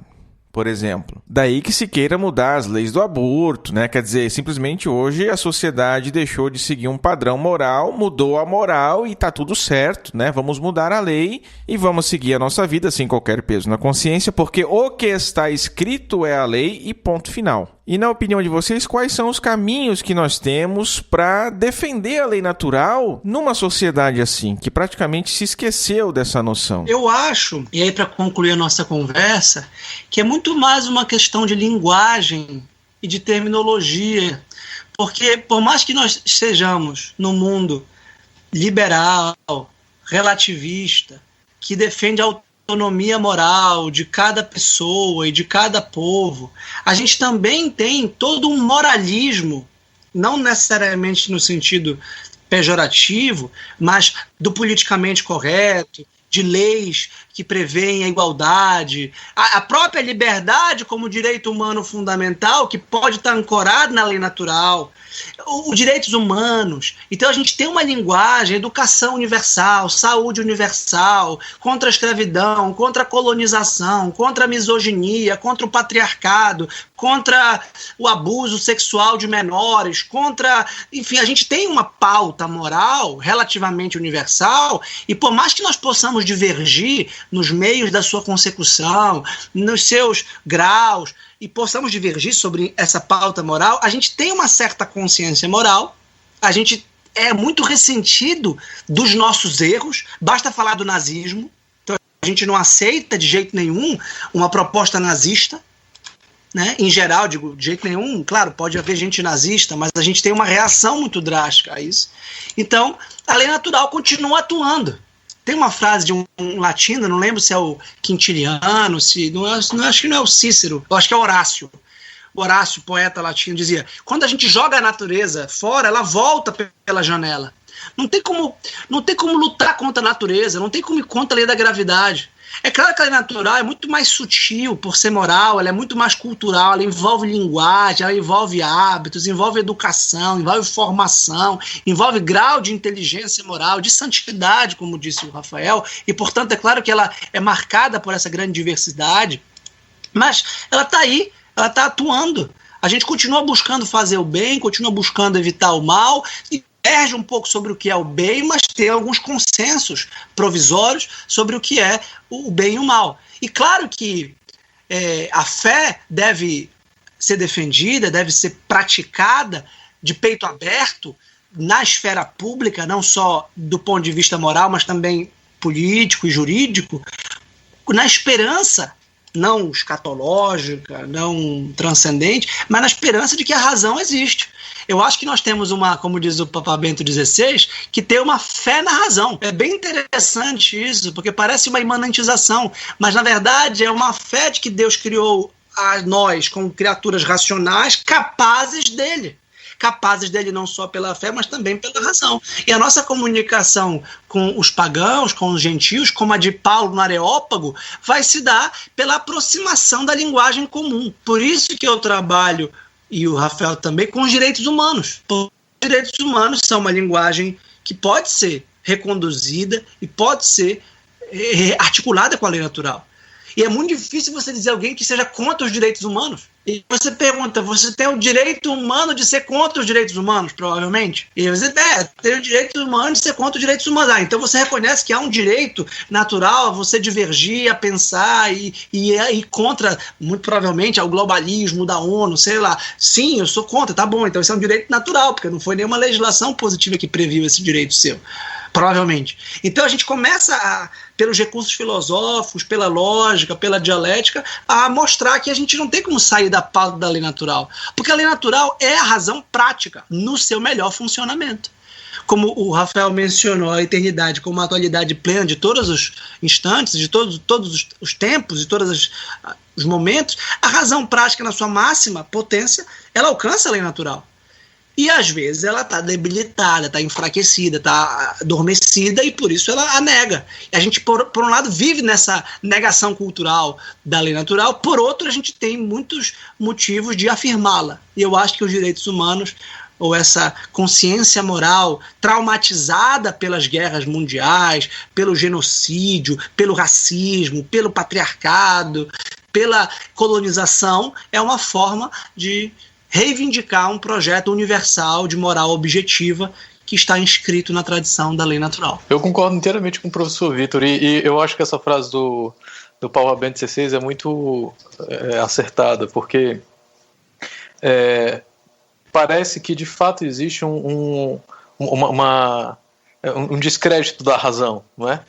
por exemplo. Daí que se queira mudar as leis do aborto, né? Quer dizer, simplesmente hoje a sociedade deixou de seguir um padrão moral, mudou a moral e tá tudo certo, né? Vamos mudar a lei e vamos seguir a nossa vida sem qualquer peso na consciência, porque o que está escrito é a lei e ponto final. E na opinião de vocês, quais são os caminhos que nós temos para defender a lei natural numa sociedade assim, que praticamente se esqueceu dessa noção? Eu acho, e aí para concluir a nossa conversa, que é muito mais uma questão de linguagem e de terminologia, porque por mais que nós estejamos num mundo liberal, relativista, que defende a autonomia moral de cada pessoa e de cada povo, a gente também tem todo um moralismo, não necessariamente no sentido pejorativo, mas do politicamente correto, de leis que prevêem a igualdade, a própria liberdade como direito humano fundamental, que pode estar ancorado na lei natural, os direitos humanos. Então a gente tem uma linguagem, educação universal, saúde universal, contra a escravidão, contra a colonização, contra a misoginia, contra o patriarcado, contra o abuso sexual de menores, contra... Enfim, a gente tem uma pauta moral relativamente universal e por mais que nós possamos divergir nos meios da sua consecução, nos seus graus, e possamos divergir sobre essa pauta moral, a gente tem uma certa consciência moral, a gente é muito ressentido dos nossos erros, basta falar do nazismo, então a gente não aceita de jeito nenhum uma proposta nazista, né? Em geral, digo, de jeito nenhum, claro, pode haver gente nazista, mas a gente tem uma reação muito drástica a isso. Então, a lei natural continua atuando. Tem uma frase de um latino, não lembro se é o Quintiliano, acho que não é o Cícero, eu acho que é Horácio. O Horácio, poeta latino, dizia: quando a gente joga a natureza fora, ela volta pela janela. Não tem como lutar contra a natureza, não tem como ir contra a lei da gravidade. É claro que a lei natural é muito mais sutil por ser moral, ela é muito mais cultural, ela envolve linguagem, ela envolve hábitos, envolve educação, envolve formação, envolve grau de inteligência moral, de santidade, como disse o Rafael, e portanto é claro que ela é marcada por essa grande diversidade, mas ela está aí, ela está atuando. A gente continua buscando fazer o bem, continua buscando evitar o mal, e diverge um pouco sobre o que é o bem, mas tem alguns consensos provisórios sobre o que é o bem e o mal. E claro que a fé deve ser defendida, deve ser praticada de peito aberto na esfera pública, não só do ponto de vista moral, mas também político e jurídico, na esperança, não escatológica, não transcendente, mas na esperança de que a razão existe. Eu acho que nós temos como diz o Papa Bento XVI, que tem uma fé na razão. É bem interessante isso, porque parece uma imanentização, mas na verdade é uma fé de que Deus criou a nós como criaturas racionais capazes dele não só pela fé, mas também pela razão. E a nossa comunicação com os pagãos, com os gentios, como a de Paulo no Areópago, vai se dar pela aproximação da linguagem comum. Por isso que eu trabalho, e o Rafael também, com os direitos humanos. Os direitos humanos são uma linguagem que pode ser reconduzida e pode ser articulada com a lei natural. E é muito difícil você dizer alguém que seja contra os direitos humanos. E você pergunta, você tem o direito humano de ser contra os direitos humanos, provavelmente? E você tem o direito humano de ser contra os direitos humanos. Então você reconhece que há um direito natural a você divergir, a pensar e contra, muito provavelmente, ao globalismo da ONU, sei lá. Sim, eu sou contra, tá bom, então isso é um direito natural, porque não foi nenhuma legislação positiva que previu esse direito seu. Provavelmente. Então a gente começa, pelos recursos filosóficos, pela lógica, pela dialética, a mostrar que a gente não tem como sair da pauta da lei natural. Porque a lei natural é a razão prática no seu melhor funcionamento. Como o Rafael mencionou, a eternidade como a atualidade plena de todos os instantes, de todos os tempos, de todos os momentos, a razão prática na sua máxima potência, ela alcança a lei natural. E às vezes ela está debilitada, está enfraquecida, está adormecida e por isso ela a nega. E a gente, por um lado, vive nessa negação cultural da lei natural, por outro, a gente tem muitos motivos de afirmá-la. E eu acho que os direitos humanos, ou essa consciência moral traumatizada pelas guerras mundiais, pelo genocídio, pelo racismo, pelo patriarcado, pela colonização, é uma forma de reivindicar um projeto universal de moral objetiva que está inscrito na tradição da lei natural. Eu concordo inteiramente com o professor Vitor, e eu acho que essa frase do Papa Bento XVI é muito acertada, porque parece que de fato existe um descrédito da razão, não é?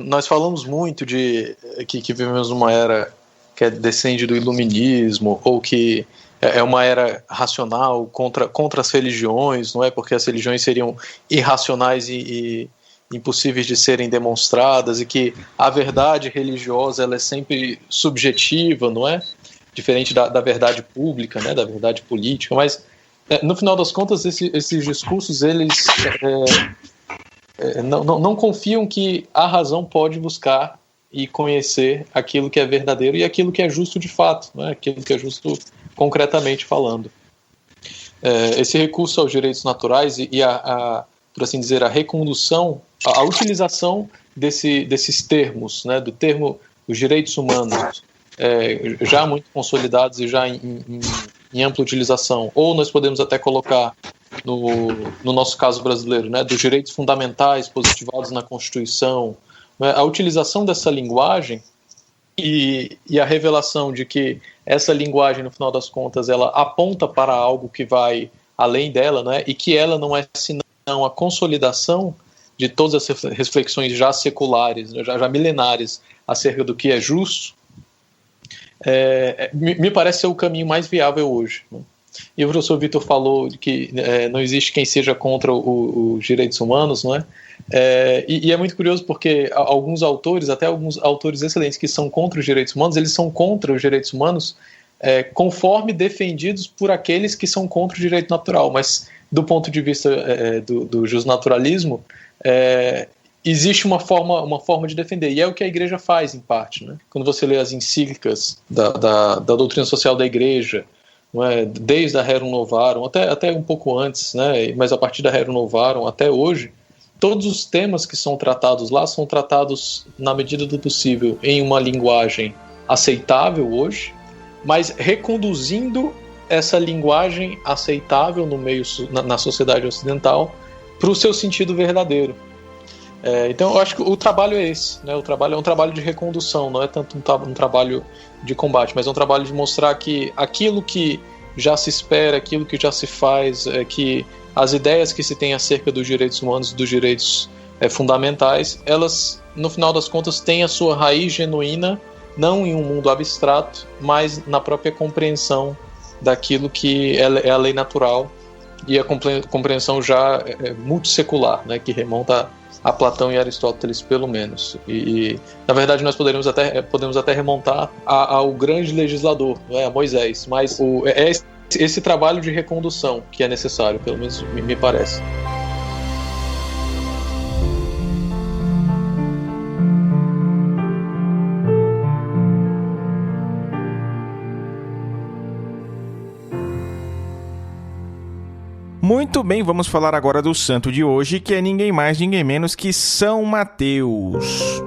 Nós falamos muito de que vivemos numa era que descende do iluminismo, ou que é uma era racional contra as religiões, não é? Porque as religiões seriam irracionais e impossíveis de serem demonstradas, e que a verdade religiosa ela é sempre subjetiva, não é? Diferente da verdade pública, né? Da verdade política, mas no final das contas esses discursos eles não confiam que a razão pode buscar e conhecer aquilo que é verdadeiro e aquilo que é justo de fato, né? Aquilo que é justo concretamente falando. Esse recurso aos direitos naturais e por assim dizer, a recondução, a utilização desses termos, né? Do termo os direitos humanos, já muito consolidados e já em ampla utilização, ou nós podemos até colocar no nosso caso brasileiro, né, dos direitos fundamentais positivados na Constituição, né, a utilização dessa linguagem e a revelação de que essa linguagem, no final das contas, ela aponta para algo que vai além dela, né, e que ela não é senão a consolidação de todas as reflexões já seculares, já milenares, acerca do que é justo, me parece ser o caminho mais viável hoje, né? E o professor Vitor falou que não existe quem seja contra os direitos humanos, não é? E é muito curioso porque alguns autores, até alguns autores excelentes que são contra os direitos humanos, eles são contra os direitos humanos conforme defendidos por aqueles que são contra o direito natural, mas do ponto de vista do justnaturalismo, existe uma forma de defender, e é o que a Igreja faz, em parte, né? Quando você lê as encíclicas da doutrina social da Igreja, não é? Desde a Rerum Novarum, até um pouco antes, né? Mas a partir da Rerum Novarum até hoje, todos os temas que são tratados lá são tratados, na medida do possível, em uma linguagem aceitável hoje, mas reconduzindo essa linguagem aceitável na sociedade ocidental para o seu sentido verdadeiro. Então eu acho que o trabalho é esse, né? O trabalho é um trabalho de recondução, não é tanto um trabalho de combate, mas é um trabalho de mostrar que aquilo que já se espera, aquilo que já se faz, que as ideias que se tem acerca dos direitos humanos, dos direitos fundamentais, elas, no final das contas, têm a sua raiz genuína, não em um mundo abstrato, mas na própria compreensão daquilo que é a lei natural e a compreensão já multissecular, né? Que remonta a Platão e Aristóteles, pelo menos. E na verdade, nós podemos até remontar ao grande legislador, né, a Moisés. Mas é esse trabalho de recondução que é necessário, pelo menos me parece. Muito bem, vamos falar agora do santo de hoje, que é ninguém mais, ninguém menos que São Mateus.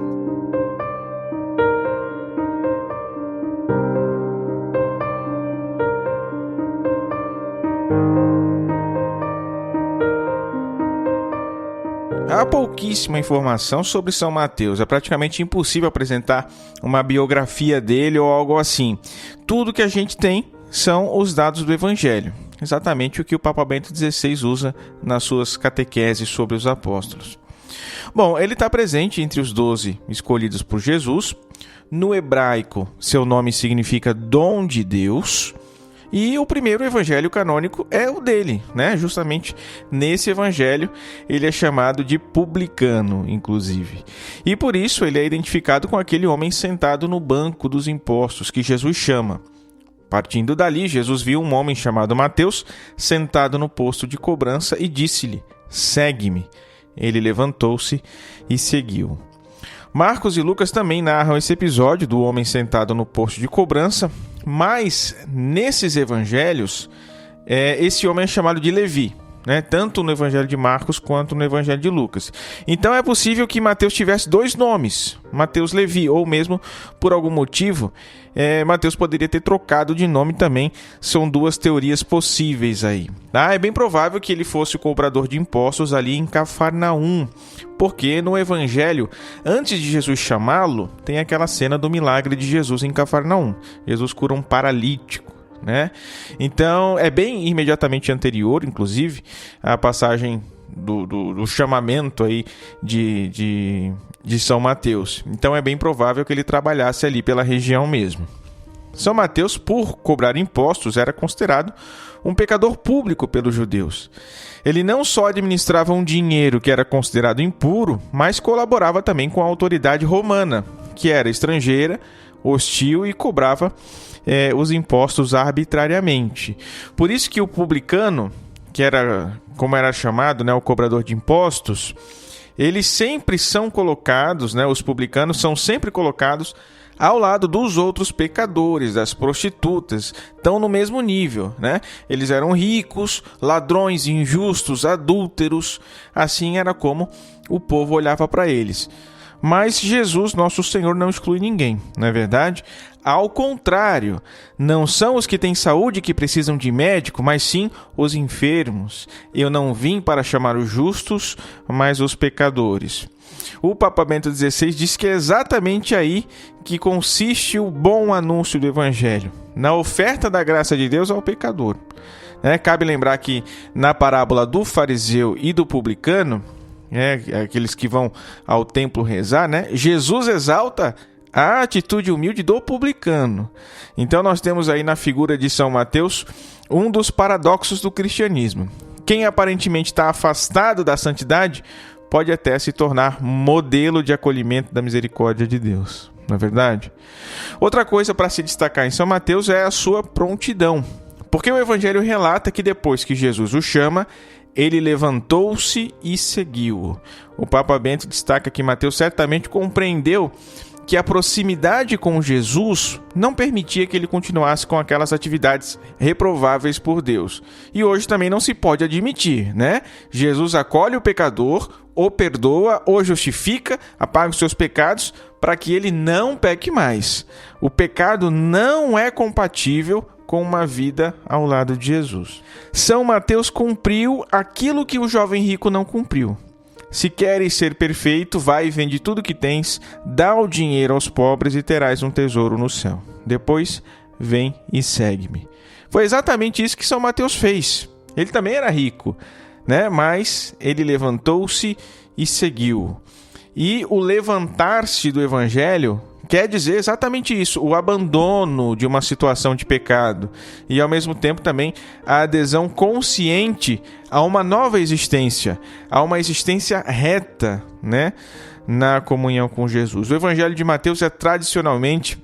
Há pouquíssima informação sobre São Mateus, é praticamente impossível apresentar uma biografia dele ou algo assim. Tudo que a gente tem são os dados do Evangelho. Exatamente o que o Papa Bento XVI usa nas suas catequeses sobre os apóstolos. Bom, ele está presente entre os 12 escolhidos por Jesus. No hebraico, seu nome significa dom de Deus. E o primeiro evangelho canônico é o dele, né? Justamente nesse evangelho ele é chamado de publicano, inclusive. E por isso ele é identificado com aquele homem sentado no banco dos impostos que Jesus chama. Partindo dali, Jesus viu um homem chamado Mateus sentado no posto de cobrança e disse-lhe: "Segue-me." Ele levantou-se e seguiu. Marcos e Lucas também narram esse episódio do homem sentado no posto de cobrança, mas nesses evangelhos, esse homem é chamado de Levi. né? Tanto no Evangelho de Marcos quanto no Evangelho de Lucas. Então é possível que Mateus tivesse dois nomes, Mateus Levi, ou mesmo por algum motivo Mateus poderia ter trocado de nome também. São duas teorias possíveis aí. É bem provável que ele fosse o cobrador de impostos ali em Cafarnaum, porque no Evangelho, antes de Jesus chamá-lo, tem aquela cena do milagre de Jesus em Cafarnaum. Jesus cura um paralítico, né? Então é bem imediatamente anterior, inclusive, a passagem do chamamento aí de São Mateus. Então é bem provável que ele trabalhasse ali pela região mesmo. São Mateus, por cobrar impostos, era considerado um pecador público pelos judeus. Ele não só administrava um dinheiro que era considerado impuro, mas colaborava também com a autoridade romana, que era estrangeira, hostil e cobrava os impostos arbitrariamente. Por isso que o publicano, que era, como era chamado, né, o cobrador de impostos, eles sempre são colocados, né, os publicanos são sempre colocados ao lado dos outros pecadores, das prostitutas, estão no mesmo nível, né? Eles eram ricos, ladrões, injustos, adúlteros, assim era como o povo olhava para eles. Mas Jesus, nosso Senhor, não exclui ninguém, não é verdade? Ao contrário, não são os que têm saúde que precisam de médico, mas sim os enfermos. Eu não vim para chamar os justos, mas os pecadores. O Papa Bento XVI diz que é exatamente aí que consiste o bom anúncio do Evangelho, na oferta da graça de Deus ao pecador. Cabe lembrar que na parábola do fariseu e do publicano, aqueles que vão ao templo rezar, né? Jesus exalta a atitude humilde do publicano. Então nós temos aí na figura de São Mateus um dos paradoxos do cristianismo. Quem aparentemente está afastado da santidade pode até se tornar modelo de acolhimento da misericórdia de Deus, não é verdade? Outra coisa para se destacar em São Mateus é a sua prontidão, porque o Evangelho relata que depois que Jesus o chama, ele levantou-se e seguiu. O Papa Bento destaca que Mateus certamente compreendeu que a proximidade com Jesus não permitia que ele continuasse com aquelas atividades reprováveis por Deus. E hoje também não se pode admitir, né? Jesus acolhe o pecador, o perdoa, o justifica, apaga os seus pecados para que ele não peque mais. O pecado não é compatível com uma vida ao lado de Jesus. São Mateus cumpriu aquilo que o jovem rico não cumpriu. Se queres ser perfeito, vai e vende tudo que tens, dá o dinheiro aos pobres e terás um tesouro no céu. Depois, vem e segue-me. Foi exatamente isso que São Mateus fez. Ele também era rico, né? Mas ele levantou-se e seguiu. E o levantar-se do Evangelho quer dizer exatamente isso, o abandono de uma situação de pecado e, ao mesmo tempo, também a adesão consciente a uma nova existência, a uma existência reta, né, na comunhão com Jesus. O Evangelho de Mateus é tradicionalmente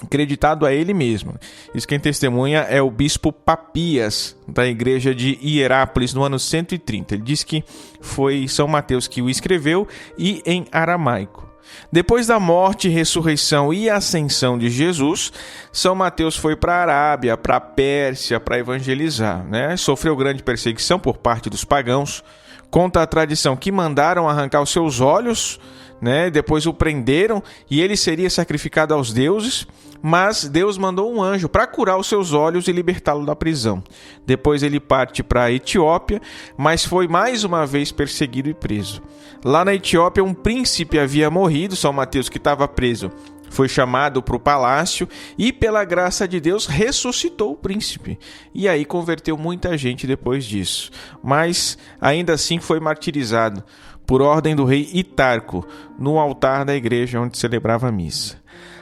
acreditado a ele mesmo. Isso quem testemunha é o bispo Papias, da igreja de Hierápolis, no ano 130. Ele diz que foi São Mateus que o escreveu e em aramaico. Depois da morte, ressurreição e ascensão de Jesus, São Mateus foi para a Arábia, para a Pérsia, para evangelizar, né? Sofreu grande perseguição por parte dos pagãos. Conta a tradição que mandaram arrancar os seus olhos, né? Depois o prenderam e ele seria sacrificado aos deuses, mas Deus mandou um anjo para curar os seus olhos e libertá-lo da prisão. Depois ele parte para a Etiópia, mas foi mais uma vez perseguido e preso. Lá na Etiópia, um príncipe havia morrido. São Mateus, que estava preso, foi chamado para o palácio e, pela graça de Deus, ressuscitou o príncipe. E aí converteu muita gente depois disso. Mas, ainda assim, foi martirizado por ordem do rei Hitarco, no altar da igreja onde celebrava a missa.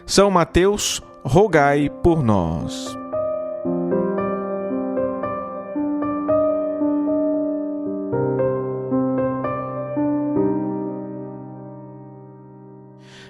São Mateus, rogai por nós.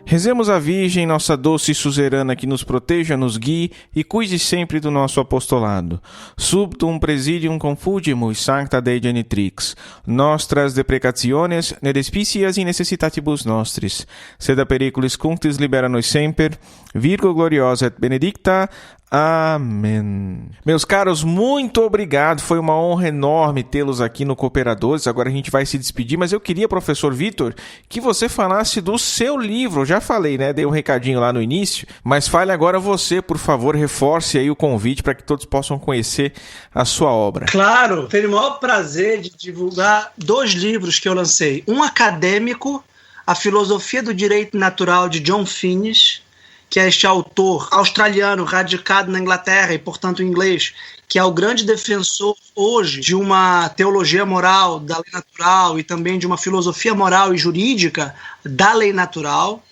Rezemos a Virgem, nossa doce e suzerana, que nos proteja, nos guie e cuide sempre do nosso apostolado. Subtum presidium confugimus sancta Dei genitrix, nostras deprecationes ne despicias in necessitatibus nostris, sed a periculis cunctis libera nos semper, Virgo gloriosa et benedicta, Amém. Meus caros, muito obrigado. Foi uma honra enorme tê-los aqui no Cooperadores. Agora a gente vai se despedir, mas eu queria, professor Vitor, que você falasse do seu livro. Eu já falei, né? Dei um recadinho lá no início, mas fale agora você, por favor, reforce aí o convite para que todos possam conhecer a sua obra. Claro, tenho o maior prazer de divulgar 2 livros que eu lancei. Um acadêmico, A Filosofia do Direito Natural, de John Finnis, que é este autor australiano radicado na Inglaterra e, portanto, inglês, que é o grande defensor hoje de uma teologia moral da lei natural e também de uma filosofia moral e jurídica da lei natural.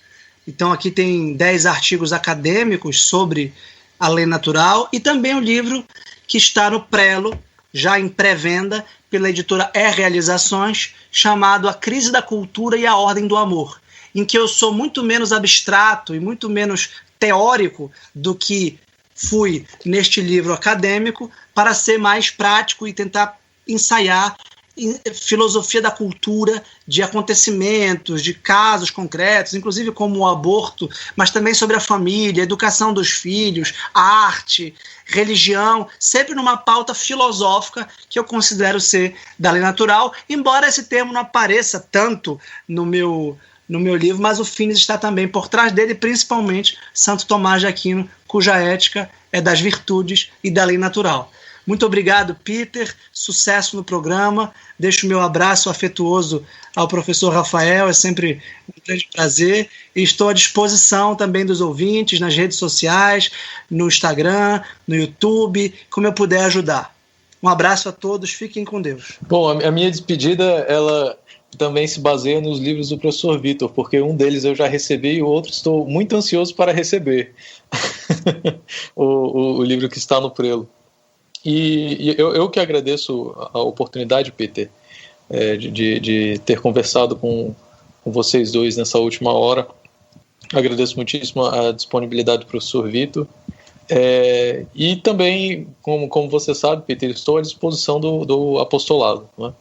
Então, aqui tem 10 artigos acadêmicos sobre a lei natural e também um livro que está no prelo, já em pré-venda, pela editora Realizações, chamado A Crise da Cultura e a Ordem do Amor, em que eu sou muito menos abstrato e muito menos teórico do que fui neste livro acadêmico, para ser mais prático e tentar ensaiar filosofia da cultura, de acontecimentos, de casos concretos, inclusive como o aborto, mas também sobre a família, a educação dos filhos, a arte, religião, sempre numa pauta filosófica que eu considero ser da lei natural, embora esse termo não apareça tanto no meu livro, mas o Finnis está também por trás dele, principalmente Santo Tomás de Aquino, cuja ética é das virtudes e da lei natural. Muito obrigado, Peter, sucesso no programa, deixo o meu abraço afetuoso ao professor Rafael, é sempre um grande prazer, e estou à disposição também dos ouvintes nas redes sociais, no Instagram, no YouTube, como eu puder ajudar. Um abraço a todos, fiquem com Deus. Bom, a minha despedida, ela também se baseia nos livros do professor Vitor, porque um deles eu já recebi e o outro estou muito ansioso para receber. o livro que está no prelo. E eu que agradeço a oportunidade, Peter, de ter conversado com vocês dois nessa última hora. Agradeço muitíssimo a disponibilidade do professor Vitor. E também, como você sabe, Peter, estou à disposição do apostolado, né?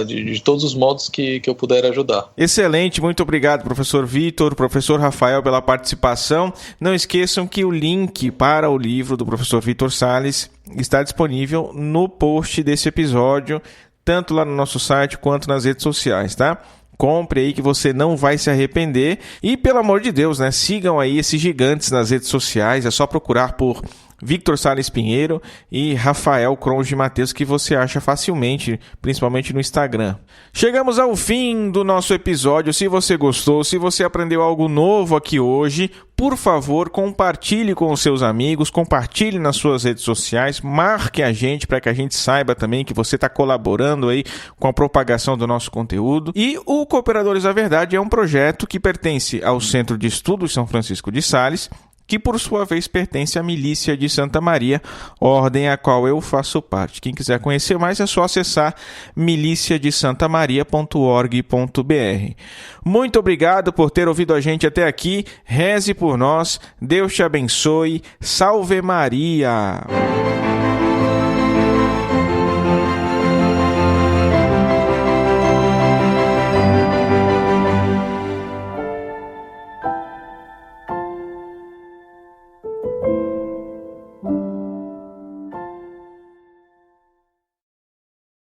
De todos os modos que eu puder ajudar. Excelente, muito obrigado, professor Vitor, professor Rafael, pela participação. Não esqueçam que o link para o livro do professor Vitor Sales está disponível no post desse episódio, tanto lá no nosso site quanto nas redes sociais, tá? Compre aí que você não vai se arrepender. E, pelo amor de Deus, né? Sigam aí esses gigantes nas redes sociais. É só procurar por Victor Sales Pinheiro e Rafael Cronge Mateus, que você acha facilmente, principalmente no Instagram. Chegamos ao fim do nosso episódio. Se você gostou, se você aprendeu algo novo aqui hoje, por favor, compartilhe com os seus amigos, compartilhe nas suas redes sociais, marque a gente para que a gente saiba também que você está colaborando aí com a propagação do nosso conteúdo. E o Cooperadores da Verdade é um projeto que pertence ao Centro de Estudos São Francisco de Sales, que por sua vez pertence à Milícia de Santa Maria, ordem a qual eu faço parte. Quem quiser conhecer mais é só acessar miliciadesantamaria.org.br. Muito obrigado por ter ouvido a gente até aqui. Reze por nós. Deus te abençoe. Salve Maria!